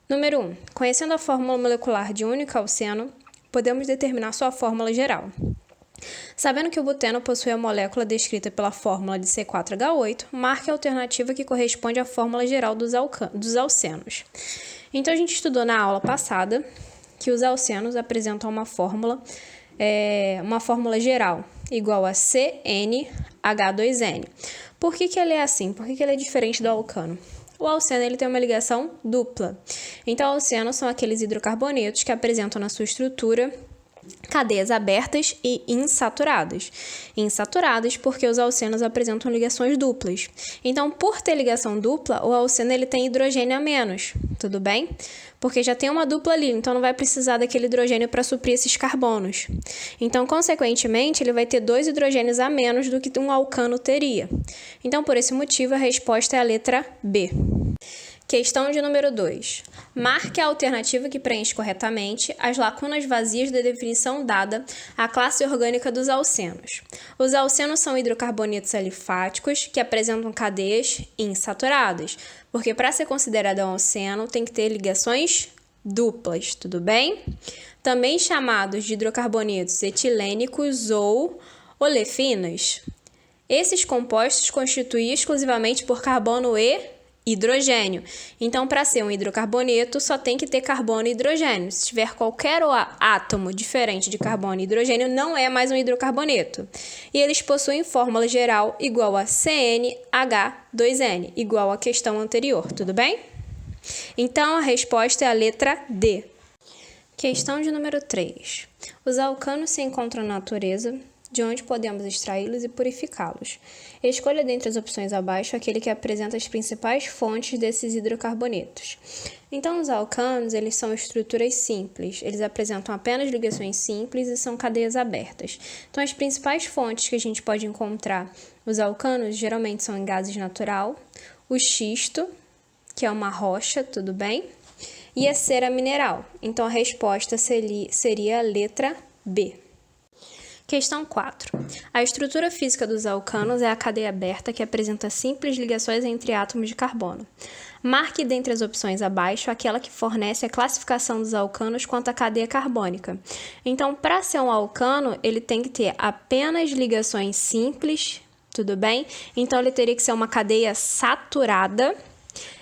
Número 1. Conhecendo a fórmula molecular de um único alceno, podemos determinar sua fórmula geral. Sabendo que o buteno possui a molécula descrita pela fórmula de C4H8, marque a alternativa que corresponde à fórmula geral dos alcenos. Então, a gente estudou na aula passada que os alcenos apresentam uma fórmula geral igual a CnH2n. Por que ele é assim? Por que ele é diferente do alcano? O alceno ele tem uma ligação dupla. Então, alcenos são aqueles hidrocarbonetos que apresentam na sua estrutura cadeias abertas e insaturadas. Insaturadas porque os alcenos apresentam ligações duplas. Então, por ter ligação dupla, o alceno ele tem hidrogênio a menos, tudo bem? Porque já tem uma dupla ali, então não vai precisar daquele hidrogênio para suprir esses carbonos. Então, consequentemente, ele vai ter 2 hidrogênios a menos do que um alcano teria. Então, por esse motivo, a resposta é a letra B. Questão de número 2. Marque a alternativa que preenche corretamente as lacunas vazias da definição dada à classe orgânica dos alcenos. Os alcenos são hidrocarbonetos alifáticos que apresentam cadeias insaturadas, porque para ser considerado um alceno tem que ter ligações duplas, tudo bem? Também chamados de hidrocarbonetos etilênicos ou olefinas. Esses compostos constituem exclusivamente por carbono e hidrogênio. Então, para ser um hidrocarboneto, só tem que ter carbono e hidrogênio. Se tiver qualquer átomo diferente de carbono e hidrogênio, não é mais um hidrocarboneto. E eles possuem fórmula geral igual a CnH2n, igual à questão anterior, tudo bem? Então, a resposta é a letra D. Questão de número 3. Os alcanos se encontram na natureza, de onde podemos extraí-los e purificá-los. Escolha dentre as opções abaixo aquele que apresenta as principais fontes desses hidrocarbonetos. Então, os alcanos, eles são estruturas simples, eles apresentam apenas ligações simples e são cadeias abertas. Então, as principais fontes que a gente pode encontrar os alcanos geralmente são em gases natural, o xisto, que é uma rocha, tudo bem? e a cera mineral. Então, a resposta seria a letra B. Questão 4. A estrutura física dos alcanos é a cadeia aberta que apresenta simples ligações entre átomos de carbono. Marque dentre as opções abaixo aquela que fornece a classificação dos alcanos quanto à cadeia carbônica. Então, para ser um alcano, ele tem que ter apenas ligações simples, tudo bem? Então, ele teria que ser uma cadeia saturada.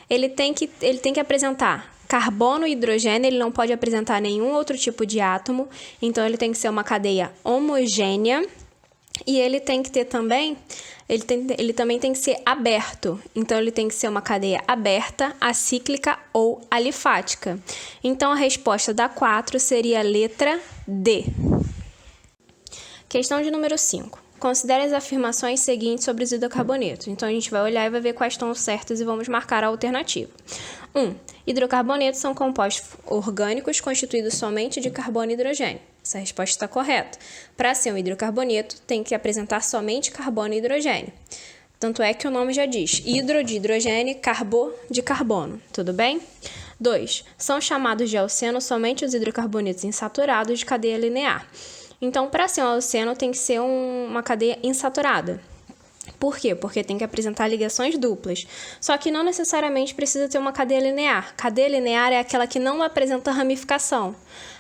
Ele tem que apresentar carbono e hidrogênio, ele não pode apresentar nenhum outro tipo de átomo, então ele tem que ser uma cadeia homogênea e ele tem que ter também, ele também tem que ser aberto, então ele tem que ser uma cadeia aberta, acíclica ou alifática. Então a resposta da 4 seria a letra D. Questão de número 5. Considere as afirmações seguintes sobre os hidrocarbonetos. Então, a gente vai olhar e vai ver quais estão certas e vamos marcar a alternativa. 1. Hidrocarbonetos são compostos orgânicos constituídos somente de carbono e hidrogênio. Essa resposta está correta. Para ser um hidrocarboneto, tem que apresentar somente carbono e hidrogênio. Tanto é que o nome já diz hidro de hidrogênio, carbo de carbono. Tudo bem? 2. São chamados de alceno somente os hidrocarbonetos insaturados de cadeia linear. Então, para ser um alceno, tem que ser uma cadeia insaturada. Por quê? Porque tem que apresentar ligações duplas. Só que não necessariamente precisa ter uma cadeia linear. Cadeia linear é aquela que não apresenta ramificação.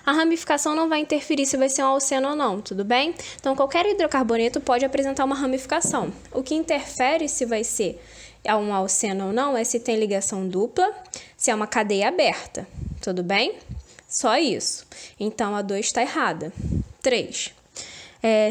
A ramificação não vai interferir se vai ser um alceno ou não, tudo bem? Então, qualquer hidrocarboneto pode apresentar uma ramificação. O que interfere se vai ser um alceno ou não é se tem ligação dupla, se é uma cadeia aberta, tudo bem? Só isso. Então, a 2 está errada. 3.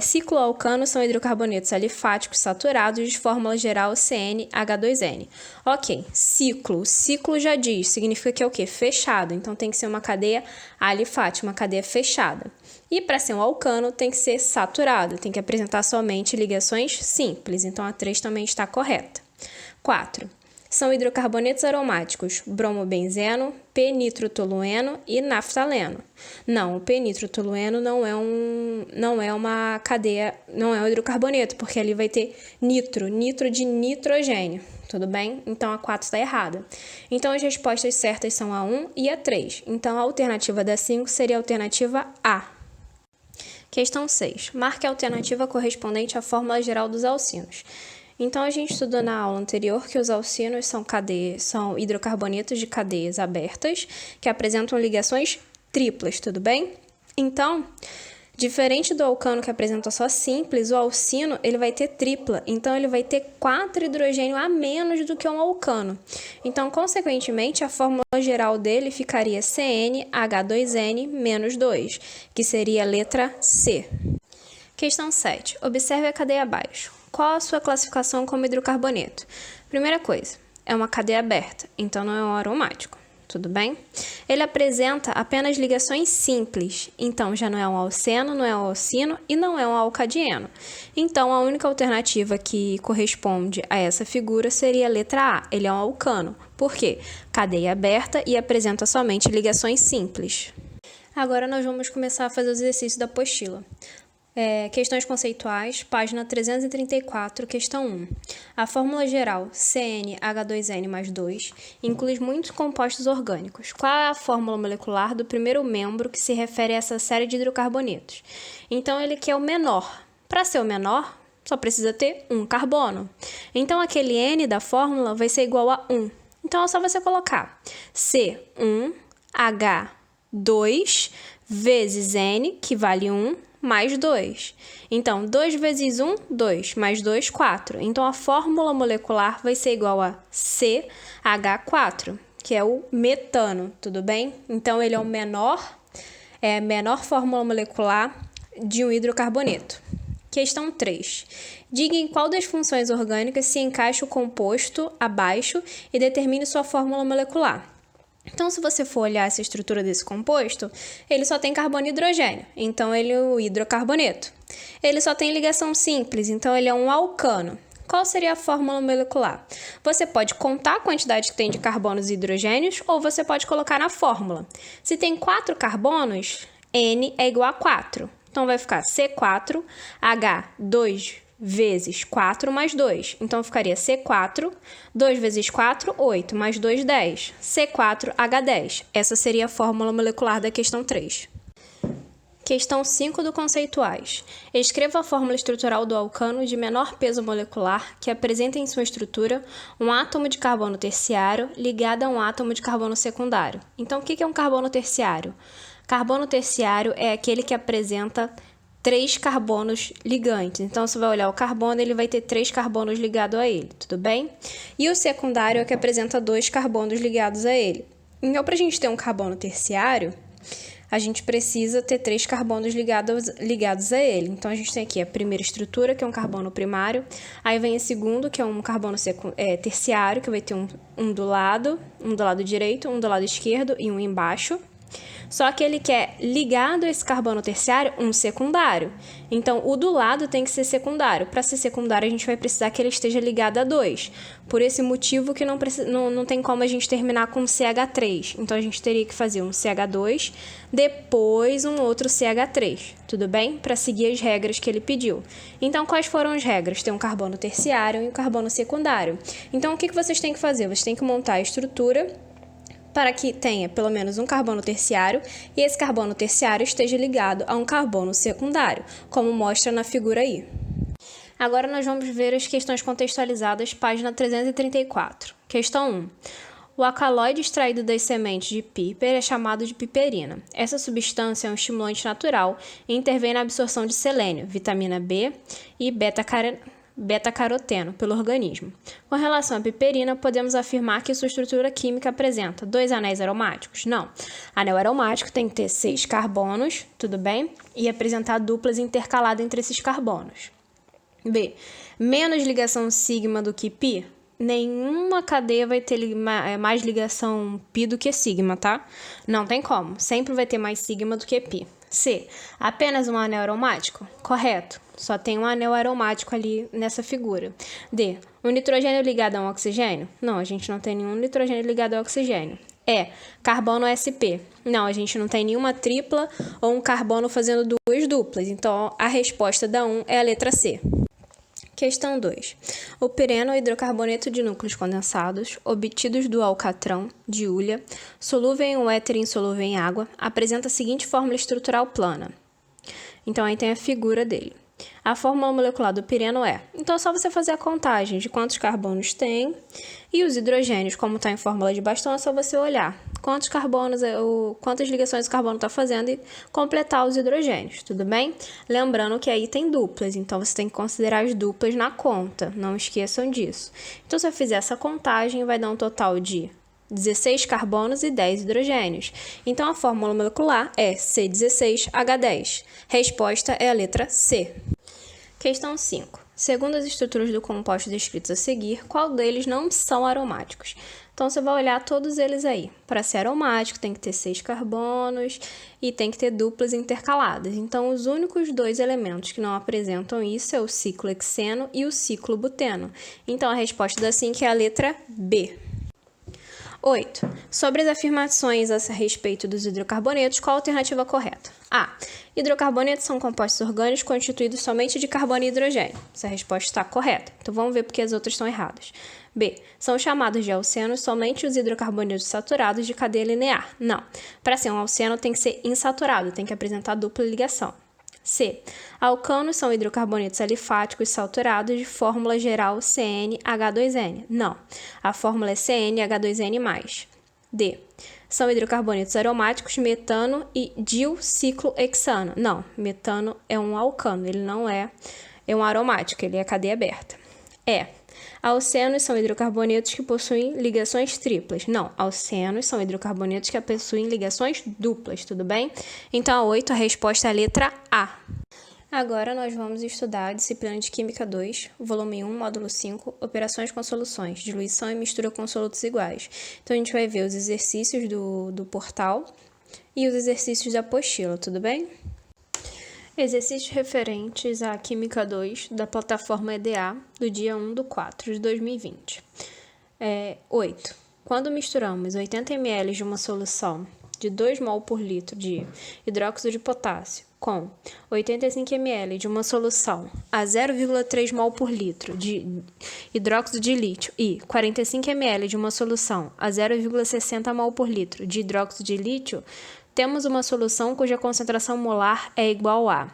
Cicloalcanos são hidrocarbonetos alifáticos saturados de fórmula geral CnH2n. Ok, ciclo já diz, significa que é o quê? Fechado, então tem que ser uma cadeia alifática, uma cadeia fechada. E para ser um alcano tem que ser saturado, tem que apresentar somente ligações simples, então a 3 também está correta. 4. São hidrocarbonetos aromáticos, bromobenzeno, p-nitrotolueno e naftaleno. Não, o p-nitrotolueno não é uma cadeia, não é um hidrocarboneto, porque ali vai ter nitro de nitrogênio, tudo bem? Então a 4 está errada. Então as respostas certas são a 1 e a 3. Então a alternativa da 5 seria a alternativa A. Questão 6. Marque a alternativa correspondente à fórmula geral dos alcinos. Então, a gente estudou na aula anterior que os alcinos são hidrocarbonetos de cadeias abertas que apresentam ligações triplas, tudo bem? Então, diferente do alcano que apresenta só simples, o alcino ele vai ter tripla, então ele vai ter 4 hidrogênios a menos do que um alcano. Então, consequentemente, a fórmula geral dele ficaria CnH2n menos 2, que seria a letra C. Questão 7. Observe a cadeia abaixo. Qual a sua classificação como hidrocarboneto? Primeira coisa, é uma cadeia aberta, então não é um aromático, tudo bem? Ele apresenta apenas ligações simples, então já não é um alceno, não é um alcino e não é um alcadieno. Então a única alternativa que corresponde a essa figura seria a letra A, ele é um alcano. Por quê? Cadeia aberta e apresenta somente ligações simples. Agora nós vamos começar a fazer os exercícios da apostila. Questões conceituais, página 334, questão 1. A fórmula geral CnH2n mais 2 inclui muitos compostos orgânicos. Qual é a fórmula molecular do primeiro membro que se refere a essa série de hidrocarbonetos? Então, ele quer o menor. Para ser o menor, só precisa ter um carbono. Então, aquele N da fórmula vai ser igual a 1. Então, é só você colocar C1H2 vezes N, que vale 1, mais 2. Então, 2 vezes 1, 2, mais 2, 4. Então, a fórmula molecular vai ser igual a CH4, que é o metano, tudo bem? Então, ele é a menor fórmula molecular de um hidrocarboneto. Questão 3. Diga em qual das funções orgânicas se encaixa o composto abaixo e determine sua fórmula molecular. Então, se você for olhar essa estrutura desse composto, ele só tem carbono e hidrogênio, então ele é o hidrocarboneto. Ele só tem ligação simples, então ele é um alcano. Qual seria a fórmula molecular? Você pode contar a quantidade que tem de carbonos e hidrogênios, ou você pode colocar na fórmula. Se tem 4 carbonos, N é igual a 4. Então, vai ficar C4H2 vezes 4 mais 2. Então, ficaria C4, 2 vezes 4, 8, mais 2, 10. C4H10. Essa seria a fórmula molecular da questão 3. Questão 5 do conceituais. Escreva a fórmula estrutural do alcano de menor peso molecular que apresenta em sua estrutura um átomo de carbono terciário ligado a um átomo de carbono secundário. Então, o que é um carbono terciário? Carbono terciário é aquele que apresenta 3 carbonos ligantes. Então, você vai olhar o carbono, ele vai ter 3 carbonos ligados a ele, tudo bem? E o secundário é que apresenta 2 carbonos ligados a ele. Então, para a gente ter um carbono terciário, a gente precisa ter 3 carbonos ligados a ele. Então, a gente tem aqui a primeira estrutura, que é um carbono primário. Aí vem o segundo, que é um carbono terciário, que vai ter um do lado direito, um do lado esquerdo e um embaixo. Só que ele quer ligado a esse carbono terciário um secundário. Então, o do lado tem que ser secundário. Para ser secundário, a gente vai precisar que ele esteja ligado a 2. Por esse motivo que não tem como a gente terminar com CH3. Então, a gente teria que fazer um CH2, depois um outro CH3. Tudo bem? Para seguir as regras que ele pediu. Então, quais foram as regras? Tem um carbono terciário e um carbono secundário. Então, o que vocês têm que fazer? Vocês têm que montar a estrutura para que tenha pelo menos um carbono terciário e esse carbono terciário esteja ligado a um carbono secundário, como mostra na figura aí. Agora nós vamos ver as questões contextualizadas, página 334. Questão 1. O alcaloide extraído das sementes de píper é chamado de piperina. Essa substância é um estimulante natural e intervém na absorção de selênio, vitamina B e beta-caroteno pelo organismo. Com relação à piperina, podemos afirmar que sua estrutura química apresenta 2 anéis aromáticos? Não. Anel aromático tem que ter 6 carbonos, tudo bem? E apresentar duplas intercaladas entre esses carbonos. B. Menos ligação sigma do que pi? Nenhuma cadeia vai ter mais ligação pi do que sigma, tá? Não tem como. Sempre vai ter mais sigma do que pi. C. Apenas um anel aromático? Correto. Só tem um anel aromático ali nessa figura. D. Um nitrogênio ligado a um oxigênio? Não, a gente não tem nenhum nitrogênio ligado ao oxigênio. E. Carbono sp? Não, a gente não tem nenhuma tripla ou um carbono fazendo 2 duplas. Então, a resposta da 1 é a letra C. Questão 2. O pireno é hidrocarboneto de núcleos condensados, obtidos do alcatrão de hulha, solúvel em um éter insolúvel em água, apresenta a seguinte fórmula estrutural plana. Então, aí tem a figura dele. A fórmula molecular do pireno é... Então, é só você fazer a contagem de quantos carbonos tem e os hidrogênios, como está em fórmula de Bastão, é só você olhar quantas ligações o carbono está fazendo e completar os hidrogênios, tudo bem? Lembrando que aí tem duplas, então você tem que considerar as duplas na conta, não esqueçam disso. Então, se eu fizer essa contagem, vai dar um total de 16 carbonos e 10 hidrogênios. Então, a fórmula molecular é C16H10. Resposta é a letra C. Questão 5. Segundo as estruturas do composto descritos a seguir, qual deles não são aromáticos? Então, você vai olhar todos eles aí. Para ser aromático, tem que ter 6 carbonos e tem que ter duplas intercaladas. Então, os únicos 2 elementos que não apresentam isso é o ciclohexeno e o ciclobuteno. Então, a resposta da 5 é a letra B. 8. Sobre as afirmações a respeito dos hidrocarbonetos, qual a alternativa correta? A. Hidrocarbonetos são compostos orgânicos constituídos somente de carbono e hidrogênio. Essa resposta está correta. Então, vamos ver porque as outras estão erradas. B. São chamados de alcenos somente os hidrocarbonetos saturados de cadeia linear. Não. Para ser um alceno, tem que ser insaturado, tem que apresentar dupla ligação. C. Alcanos são hidrocarbonetos alifáticos saturados de fórmula geral CnH2n. Não. A fórmula é CnH2n+. D. São hidrocarbonetos aromáticos metano e dilciclohexano. Não. Metano é um alcano, ele não é um aromático, ele é cadeia aberta. E. Alcenos são hidrocarbonetos que possuem ligações triplas. Não, alcenos são hidrocarbonetos que possuem ligações duplas, tudo bem? Então, a 8, a resposta é a letra A. Agora, nós vamos estudar a disciplina de Química 2, volume 1, módulo 5, operações com soluções, diluição e mistura com solutos iguais. Então, a gente vai ver os exercícios do portal e os exercícios da apostila, tudo bem? Exercícios referentes à Química 2 da plataforma EDA do dia 1/4 de 2020. 8. Quando misturamos 80 ml de uma solução de 2 mol por litro de hidróxido de potássio com 85 ml de uma solução a 0,3 mol por litro de hidróxido de lítio e 45 ml de uma solução a 0,60 mol por litro de hidróxido de lítio, temos uma solução cuja concentração molar é igual a...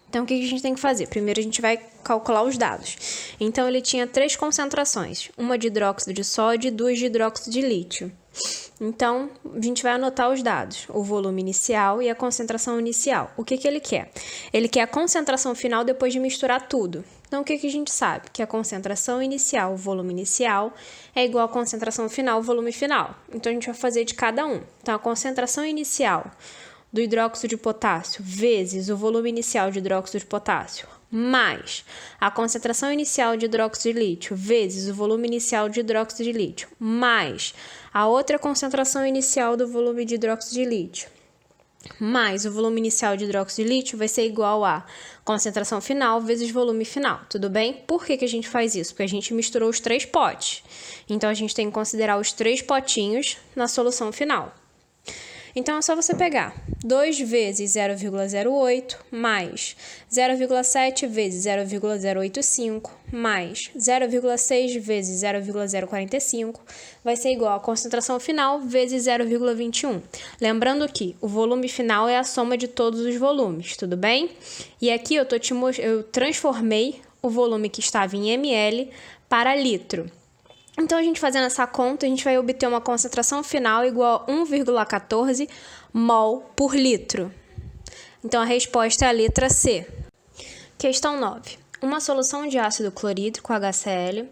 Então, o que a gente tem que fazer? Primeiro, a gente vai calcular os dados. Então, ele tinha 3 concentrações, uma de hidróxido de sódio e 2 de hidróxido de lítio. Então, a gente vai anotar os dados, o volume inicial e a concentração inicial. O que ele quer? Ele quer a concentração final depois de misturar tudo. Então, o que a gente sabe? Que a concentração inicial, o volume inicial, é igual à concentração final, o volume final. Então, a gente vai fazer de cada um. Então, a concentração inicial do hidróxido de potássio vezes o volume inicial de hidróxido de potássio mais a concentração inicial de hidróxido de lítio vezes o volume inicial de hidróxido de lítio mais a outra concentração inicial do volume de hidróxido de lítio mais o volume inicial de hidróxido de lítio vai ser igual a concentração final vezes volume final, tudo bem? Por que a gente faz isso? Porque a gente misturou os 3 potes. Então, a gente tem que considerar os 3 potinhos na solução final. Então, é só você pegar 2 vezes 0,08 mais 0,7 vezes 0,085 mais 0,6 vezes 0,045 vai ser igual à concentração final vezes 0,21. Lembrando que o volume final é a soma de todos os volumes, tudo bem? E aqui eu transformei o volume que estava em ml para litro. Então, a gente fazendo essa conta, a gente vai obter uma concentração final igual a 1,14 mol por litro. Então, a resposta é a letra C. Questão 9. Uma solução de ácido clorídrico, HCl,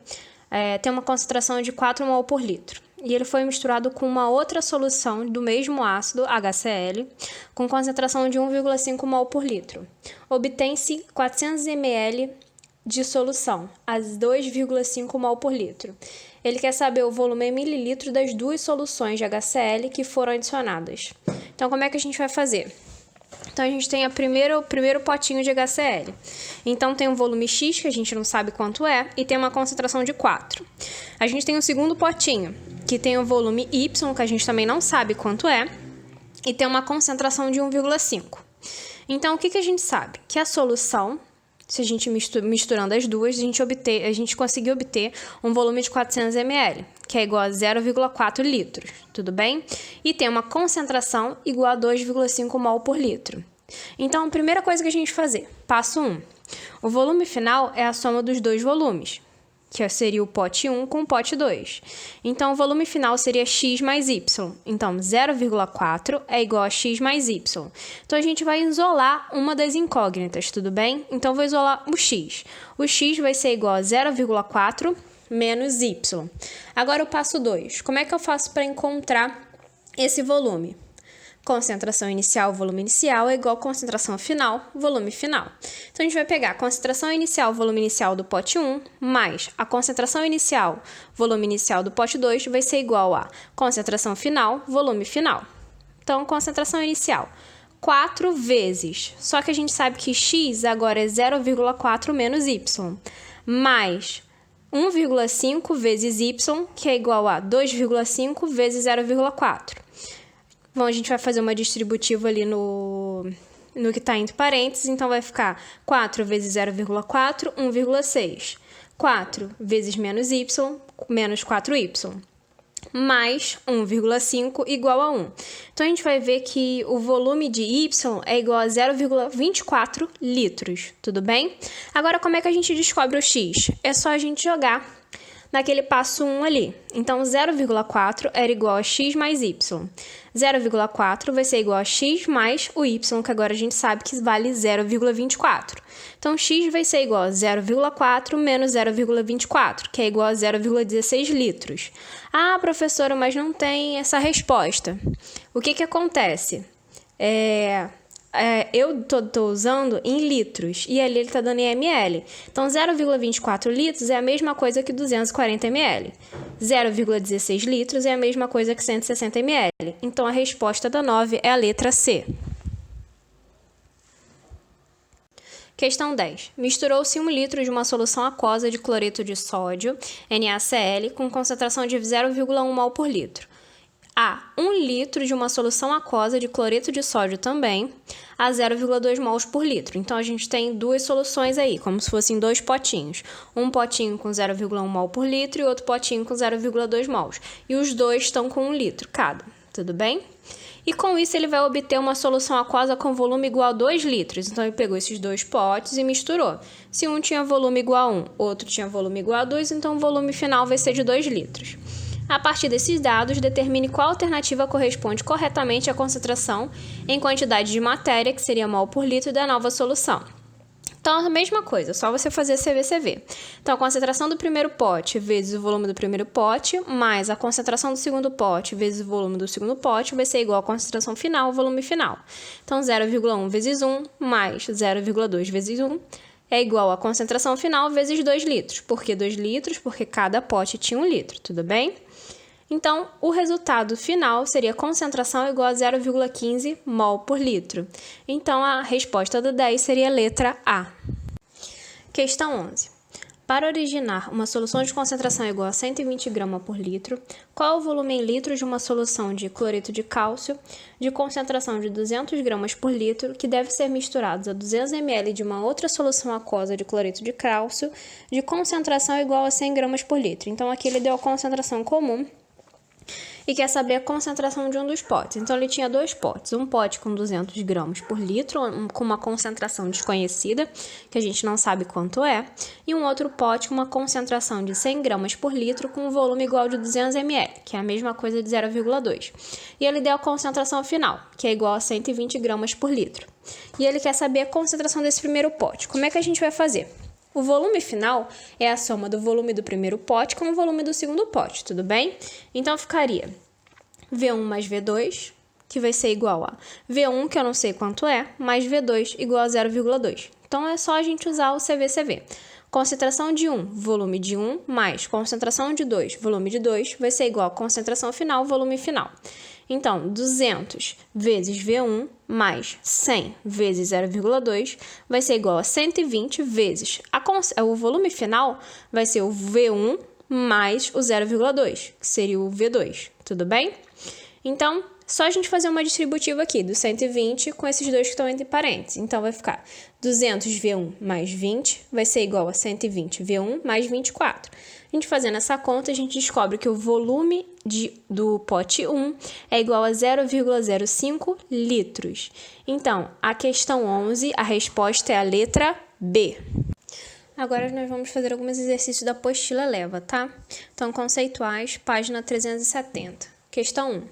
tem uma concentração de 4 mol por litro. E ele foi misturado com uma outra solução do mesmo ácido, HCl, com concentração de 1,5 mol por litro. Obtém-se 400 ml de solução, a 2,5 mol por litro. Ele quer saber o volume em mililitros das 2 soluções de HCl que foram adicionadas. Então, como é que a gente vai fazer? Então, a gente tem o primeiro potinho de HCl. Então, tem um volume X, que a gente não sabe quanto é, e tem uma concentração de 4. A gente tem o segundo potinho, que tem o volume Y, que a gente também não sabe quanto é, e tem uma concentração de 1,5. Então, o que a gente sabe? Que a solução... Se a gente misturando as duas, a gente conseguiu obter um volume de 400 ml, que é igual a 0,4 litros, tudo bem? E tem uma concentração igual a 2,5 mol por litro. Então, a primeira coisa que a gente fazer, passo 1. O volume final é a soma dos 2 volumes, que seria o pote 1 com o pote 2. Então, o volume final seria x mais y. Então, 0,4 é igual a x mais y. Então, a gente vai isolar uma das incógnitas, tudo bem? Então, vou isolar o x. O x vai ser igual a 0,4 menos y. Agora, o passo 2. Como é que eu faço para encontrar esse volume? Concentração inicial, volume inicial é igual a concentração final, volume final. Então, a gente vai pegar a concentração inicial, volume inicial do pote 1, mais a concentração inicial, volume inicial do pote 2, vai ser igual a concentração final, volume final. Então, concentração inicial, 4 vezes, só que a gente sabe que x agora é 0,4 menos y, mais 1,5 vezes y, que é igual a 2,5 vezes 0,4. Bom, a gente vai fazer uma distributiva ali no que está entre parênteses, então vai ficar 4 vezes 0,4, 1,6. 4 vezes menos y, menos 4y, mais 1,5 igual a 1. Então, a gente vai ver que o volume de y é igual a 0,24 litros, tudo bem? Agora, como é que a gente descobre o x? É só a gente jogar naquele passo 1 ali. Então, 0,4 era igual a x mais y. 0,4 vai ser igual a x mais o y, que agora a gente sabe que vale 0,24. Então, x vai ser igual a 0,4 menos 0,24, que é igual a 0,16 litros. Ah, professora, mas não tem essa resposta. O que acontece? Eu tô usando em litros e ali ele está dando em ml. Então, 0,24 litros é a mesma coisa que 240 ml. 0,16 litros é a mesma coisa que 160 ml. Então, a resposta da 9 é a letra C. Questão 10. Misturou-se 1 litro de uma solução aquosa de cloreto de sódio, NaCl, com concentração de 0,1 mol por litro. a 1 litro de uma solução aquosa de cloreto de sódio também, a 0,2 mols por litro. Então, a gente tem duas soluções aí, como se fossem dois potinhos. Um potinho com 0,1 mol por litro e outro potinho com 0,2 mols. E os dois estão com 1 litro cada, tudo bem? E com isso, ele vai obter uma solução aquosa com volume igual a 2 litros. Então, ele pegou esses dois potes e misturou. Se um tinha volume igual a 1, outro tinha volume igual a 2, então o volume final vai ser de 2 litros. A partir desses dados, determine qual alternativa corresponde corretamente à concentração em quantidade de matéria, que seria mol por litro, da nova solução. Então, a mesma coisa, só você fazer CV. Então, a concentração do primeiro pote vezes o volume do primeiro pote, mais a concentração do segundo pote vezes o volume do segundo pote, vai ser igual à concentração final, o volume final. Então, 0,1 vezes 1 mais 0,2 vezes 1 é igual à concentração final vezes 2 litros. Por que 2 litros? Porque cada pote tinha 1 litro, tudo bem? Então, o resultado final seria concentração igual a 0,15 mol por litro. Então, a resposta do 10 seria a letra A. Questão 11. Para originar uma solução de concentração igual a 120 gramas por litro, qual é o volume em litros de uma solução de cloreto de cálcio de concentração de 200 gramas por litro, que deve ser misturados a 200 ml de uma outra solução aquosa de cloreto de cálcio de concentração igual a 100 gramas por litro? Então, aqui ele deu a concentração comum e quer saber a concentração de um dos potes. Então, ele tinha dois potes. Um pote com 200 gramas por litro, com uma concentração desconhecida, que a gente não sabe quanto é, e um outro pote com uma concentração de 100 gramas por litro, com um volume igual de 200 ml, que é a mesma coisa de 0,2. E ele deu a concentração final, que é igual a 120 gramas por litro. E ele quer saber a concentração desse primeiro pote. Como é que a gente vai fazer? O volume final é a soma do volume do primeiro pote com o volume do segundo pote, tudo bem? Então, ficaria V1 mais V2, que vai ser igual a V1, que eu não sei quanto é, mais V2 igual a 0,2. Então, é só a gente usar o CV. Concentração de 1, volume de 1, mais concentração de 2, volume de 2, vai ser igual a concentração final, volume final. Então, 200 vezes V1 mais 100 vezes 0,2 vai ser igual a 120 vezes o volume final vai ser o V1 mais o 0,2, que seria o V2, tudo bem? Então, só a gente fazer uma distributiva aqui do 120 com esses dois que estão entre parênteses. Então, vai ficar 200V1 mais 20 vai ser igual a 120V1 mais 24. A gente fazendo essa conta, a gente descobre que o volume do pote 1 é igual a 0,05 litros. Então, a questão 11, a resposta é a letra B. Agora, nós vamos fazer alguns exercícios da apostila ELEVA, tá? Então, conceituais, página 370. Questão 1.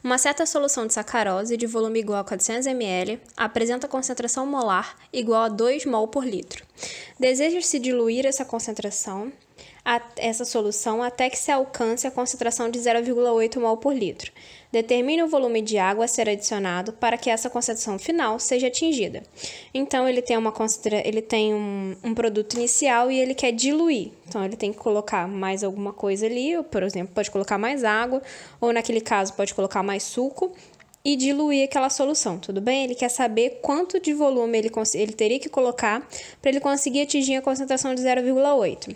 Uma certa solução de sacarose de volume igual a 400 ml apresenta concentração molar igual a 2 mol por litro. Deseja-se diluir essa solução até que se alcance a concentração de 0,8 mol por litro. Determine o volume de água a ser adicionado para que essa concentração final seja atingida. Então, ele tem um produto inicial e ele quer diluir. Então, ele tem que colocar mais alguma coisa ali, ou, por exemplo, pode colocar mais água, ou naquele caso pode colocar mais suco e diluir aquela solução, tudo bem? Ele quer saber quanto de volume ele teria que colocar para ele conseguir atingir a concentração de 0,8.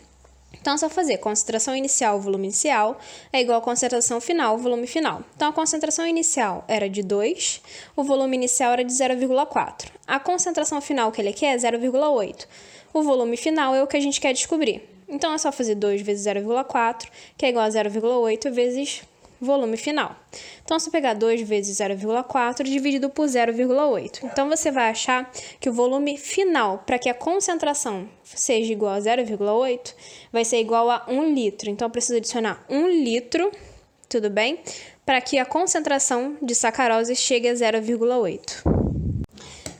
Então, é só fazer concentração inicial, volume inicial, é igual a concentração final, volume final. Então, a concentração inicial era de 2, o volume inicial era de 0,4. A concentração final que ele quer é 0,8. O volume final é o que a gente quer descobrir. Então, é só fazer 2 vezes 0,4, que é igual a 0,8 vezes volume final. Então, se eu pegar 2 vezes 0,4 dividido por 0,8. Então, você vai achar que o volume final, para que a concentração seja igual a 0,8, vai ser igual a 1 litro. Então, eu preciso adicionar 1 litro, tudo bem? Para que a concentração de sacarose chegue a 0,8.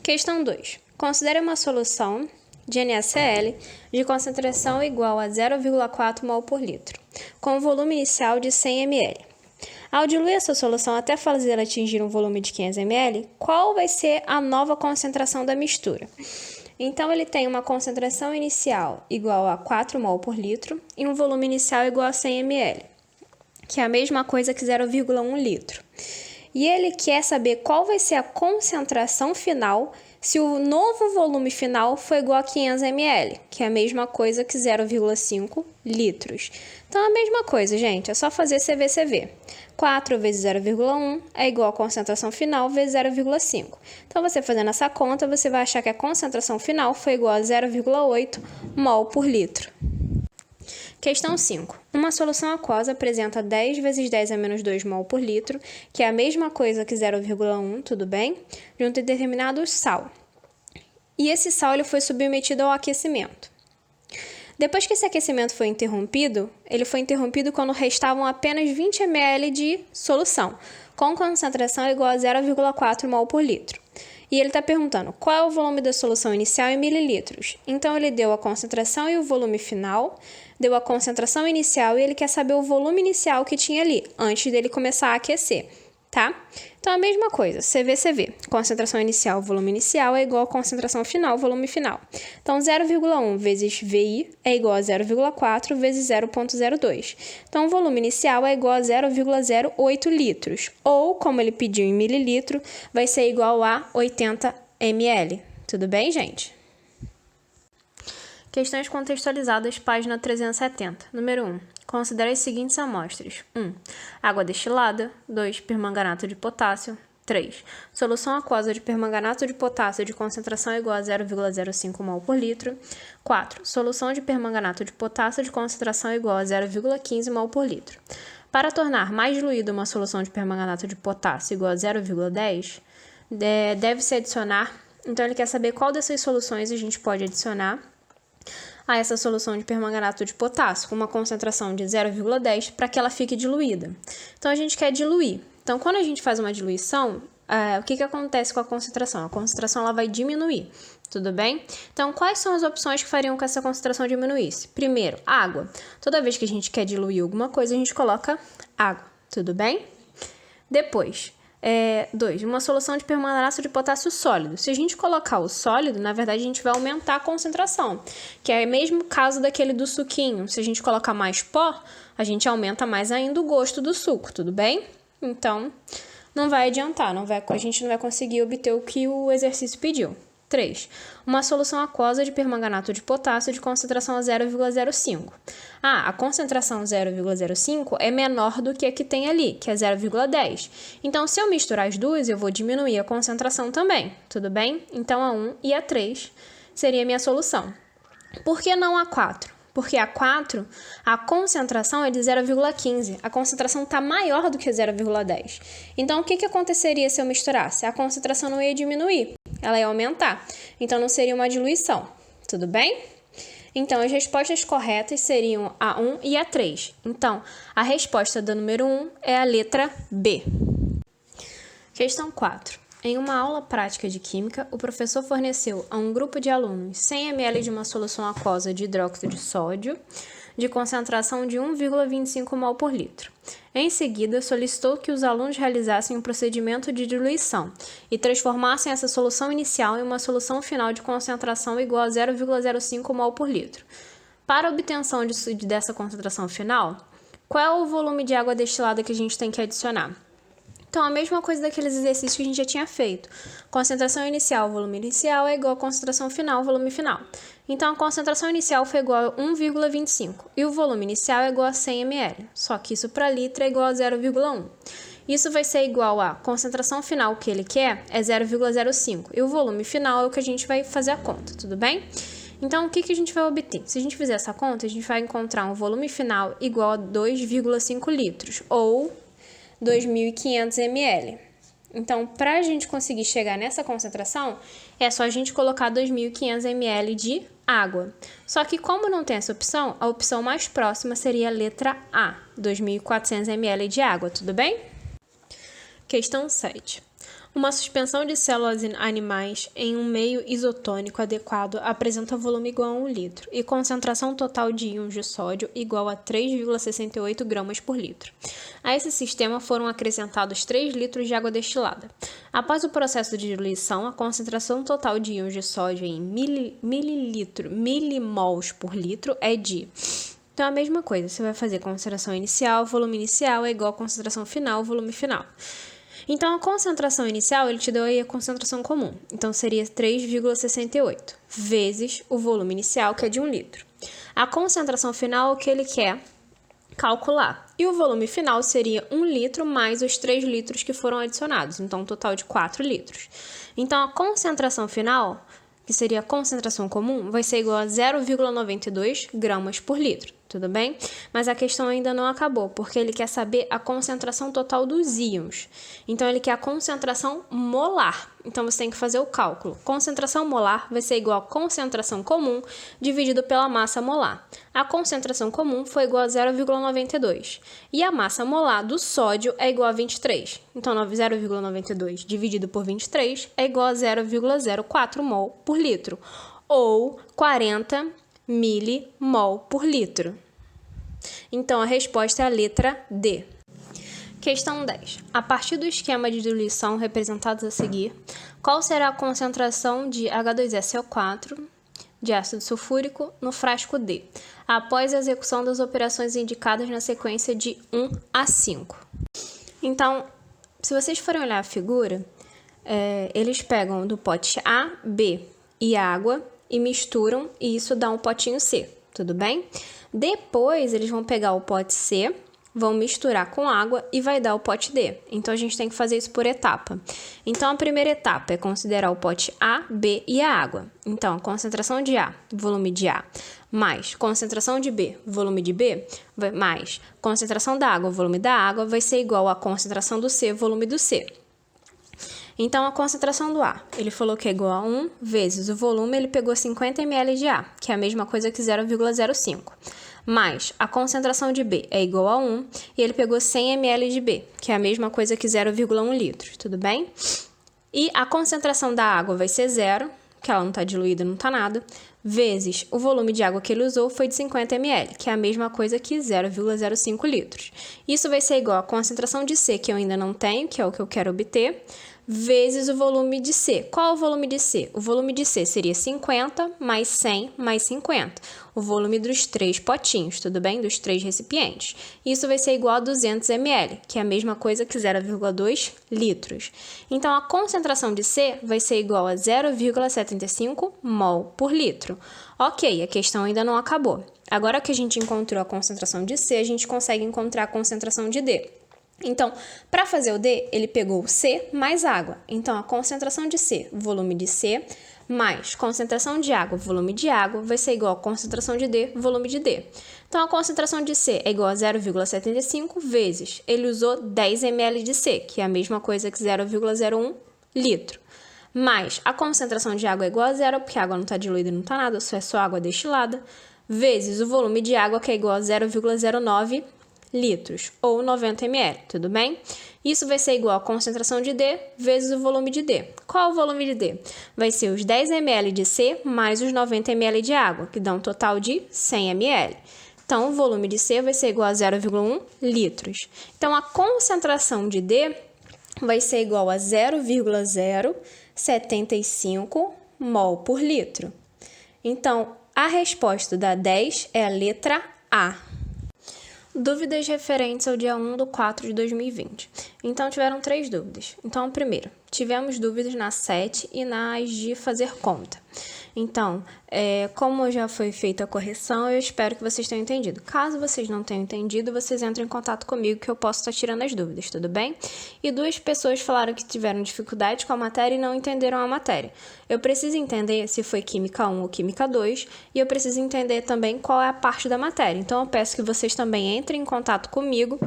Questão 2. Considere uma solução de NaCl de concentração igual a 0,4 mol por litro, com volume inicial de 100 ml. Ao diluir essa solução até fazer ela atingir um volume de 500 ml, qual vai ser a nova concentração da mistura? Então, ele tem uma concentração inicial igual a 4 mol por litro e um volume inicial igual a 100 ml, que é a mesma coisa que 0,1 litro. E ele quer saber qual vai ser a concentração final se o novo volume final for igual a 500 ml, que é a mesma coisa que 0,5 litros. Então, é a mesma coisa, gente, é só fazer CV. 4 vezes 0,1 é igual a concentração final vezes 0,5. Então, você fazendo essa conta, você vai achar que a concentração final foi igual a 0,8 mol por litro. Questão 5. Uma solução aquosa apresenta 10 vezes 10 a menos 2 mol por litro, que é a mesma coisa que 0,1, tudo bem? De um determinado sal. E esse sal ele foi submetido ao aquecimento. Depois que esse aquecimento foi interrompido, ele foi interrompido quando restavam apenas 20 ml de solução, com concentração igual a 0,4 mol por litro. E ele está perguntando qual é o volume da solução inicial em mililitros. Então, ele deu a concentração e o volume final, deu a concentração inicial e ele quer saber o volume inicial que tinha ali, antes dele começar a aquecer, tá? Então, a mesma coisa, CV. Concentração inicial, volume inicial é igual a concentração final, volume final. Então, 0,1 vezes VI é igual a 0,4 vezes 0,02. Então, o volume inicial é igual a 0,08 litros. Ou, como ele pediu em mililitro, vai ser igual a 80 ml. Tudo bem, gente? Questões contextualizadas, página 370. Número 1. Considere as seguintes amostras. 1. Água destilada. 2. Permanganato de potássio. 3. Solução aquosa de permanganato de potássio de concentração igual a 0,05 mol por litro. 4. Solução de permanganato de potássio de concentração igual a 0,15 mol por litro. Para tornar mais diluída uma solução de permanganato de potássio igual a 0,10, deve-se adicionar... Então, ele quer saber qual dessas soluções a gente pode adicionar a essa solução de permanganato de potássio com uma concentração de 0,10 para que ela fique diluída. Então, a gente quer diluir. Então, quando a gente faz uma diluição, o que acontece com a concentração? A concentração ela vai diminuir, tudo bem? Então, quais são as opções que fariam com que essa concentração diminuísse? Primeiro, água. Toda vez que a gente quer diluir alguma coisa, a gente coloca água, tudo bem? Depois... 2. Uma solução de permanganato de potássio sólido. Se a gente colocar o sólido, na verdade, a gente vai aumentar a concentração, que é o mesmo caso daquele do suquinho. Se a gente colocar mais pó, a gente aumenta mais ainda o gosto do suco, tudo bem? Então, não vai adiantar, a gente não vai conseguir obter o que o exercício pediu. 3. Uma solução aquosa de permanganato de potássio de concentração a 0,05. A concentração 0,05 é menor do que a que tem ali, que é 0,10. Então, se eu misturar as duas, eu vou diminuir a concentração também, tudo bem? Então, a 1 e a 3 seria a minha solução. Por que não a 4? Porque a 4, a concentração é de 0,15. A concentração está maior do que 0,10. Então, o que aconteceria se eu misturasse? A concentração não ia diminuir, ela ia aumentar. Então, não seria uma diluição. Tudo bem? Então, as respostas corretas seriam a 1 e a 3. Então, a resposta da número 1 é a letra B. Questão 4. Em uma aula prática de química, o professor forneceu a um grupo de alunos 100 ml de uma solução aquosa de hidróxido de sódio de concentração de 1,25 mol por litro. Em seguida, solicitou que os alunos realizassem um procedimento de diluição e transformassem essa solução inicial em uma solução final de concentração igual a 0,05 mol por litro. Para a obtenção dessa concentração final, qual é o volume de água destilada que a gente tem que adicionar? Então, a mesma coisa daqueles exercícios que a gente já tinha feito. Concentração inicial, volume inicial é igual a concentração final, volume final. Então, a concentração inicial foi igual a 1,25 e o volume inicial é igual a 100 ml. Só que isso para litro é igual a 0,1. Isso vai ser igual a concentração final que ele quer é 0,05 e o volume final é o que a gente vai fazer a conta, tudo bem? Então, o que a gente vai obter? Se a gente fizer essa conta, a gente vai encontrar um volume final igual a 2,5 litros ou 2.500 ml. Então, para a gente conseguir chegar nessa concentração, é só a gente colocar 2.500 ml de água. Só que como não tem essa opção, a opção mais próxima seria a letra A, 2.400 ml de água, tudo bem? Questão 7. Uma suspensão de células animais em um meio isotônico adequado apresenta volume igual a 1 litro e concentração total de íons de sódio igual a 3,68 gramas por litro. A esse sistema foram acrescentados 3 litros de água destilada. Após o processo de diluição, a concentração total de íons de sódio em milimols por litro é de... Então, a mesma coisa, você vai fazer concentração inicial, volume inicial é igual a concentração final, volume final. Então, a concentração inicial, ele te deu aí a concentração comum. Então, seria 3,68 vezes o volume inicial, que é de 1 litro. A concentração final, o que ele quer calcular. E o volume final seria 1 litro mais os 3 litros que foram adicionados. Então, um total de 4 litros. Então, a concentração final, que seria a concentração comum, vai ser igual a 0,92 gramas por litro. Tudo bem? Mas a questão ainda não acabou, porque ele quer saber a concentração total dos íons. Então, ele quer a concentração molar. Então, você tem que fazer o cálculo. Concentração molar vai ser igual a concentração comum dividido pela massa molar. A concentração comum foi igual a 0,92. E a massa molar do sódio é igual a 23. Então, 0,92 dividido por 23 é igual a 0,04 mol por litro. Ou 40 milimol por litro. Então, a resposta é a letra D. Questão 10. A partir do esquema de diluição representados a seguir, qual será a concentração de H2SO4, de ácido sulfúrico, no frasco D, após a execução das operações indicadas na sequência de 1 a 5? Então, se vocês forem olhar a figura, eles pegam do pote A, B e água e misturam, e isso dá um potinho C, tudo bem? Depois, eles vão pegar o pote C, vão misturar com água e vai dar o pote D. Então, a gente tem que fazer isso por etapa. Então, a primeira etapa é considerar o pote A, B e a água. Então, concentração de A, volume de A, mais concentração de B, volume de B, mais concentração da água, volume da água, vai ser igual à concentração do C, volume do C. Então, a concentração do A, ele falou que é igual a 1 vezes o volume, ele pegou 50 ml de A, que é a mesma coisa que 0,05. Mais a concentração de B é igual a 1 e ele pegou 100 ml de B, que é a mesma coisa que 0,1 litros, tudo bem? E a concentração da água vai ser 0, que ela não está diluída, não está nada, vezes o volume de água que ele usou foi de 50 ml, que é a mesma coisa que 0,05 litros. Isso vai ser igual à concentração de C, que eu ainda não tenho, que é o que eu quero obter, vezes o volume de C. Qual é o volume de C? O volume de C seria 50 mais 100 mais 50. O volume dos 3 potinhos, tudo bem? Dos 3 recipientes. Isso vai ser igual a 200 ml, que é a mesma coisa que 0,2 litros. Então, a concentração de C vai ser igual a 0,75 mol por litro. Ok, a questão ainda não acabou. Agora que a gente encontrou a concentração de C, a gente consegue encontrar a concentração de D. Então, para fazer o D, ele pegou o C mais água. Então, a concentração de C, volume de C, mais concentração de água, volume de água, vai ser igual a concentração de D, volume de D. Então, a concentração de C é igual a 0,75 vezes, ele usou 10 ml de C, que é a mesma coisa que 0,01 litro. Mais a concentração de água é igual a 0, porque a água não está diluída, não está nada, é só água destilada, vezes o volume de água, que é igual a 0,09 litros, ou 90 ml, tudo bem? Isso vai ser igual a concentração de D vezes o volume de D. Qual é o volume de D? Vai ser os 10 ml de C mais os 90 ml de água, que dá um total de 100 ml. Então, o volume de C vai ser igual a 0,1 litros. Então, a concentração de D vai ser igual a 0,075 mol por litro. Então, a resposta da 10 é a letra A. Dúvidas referentes ao dia 1/4/2020. Então, tiveram 3 dúvidas. Então, primeiro, tivemos dúvidas na 7 e nas de fazer conta. Então, como já foi feita a correção, eu espero que vocês tenham entendido. Caso vocês não tenham entendido, vocês entrem em contato comigo que eu posso estar tirando as dúvidas, tudo bem? E 2 pessoas falaram que tiveram dificuldade com a matéria e não entenderam a matéria. Eu preciso entender se foi Química 1 ou Química 2 e eu preciso entender também qual é a parte da matéria. Então, eu peço que vocês também entrem em contato comigo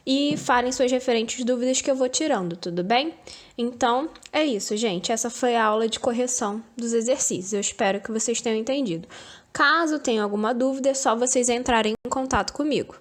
e falem suas referentes dúvidas que eu vou tirando, tudo bem? Então, é isso, gente. Essa foi a aula de correção dos exercícios. Eu espero que vocês tenham entendido. Caso tenham alguma dúvida, é só vocês entrarem em contato comigo.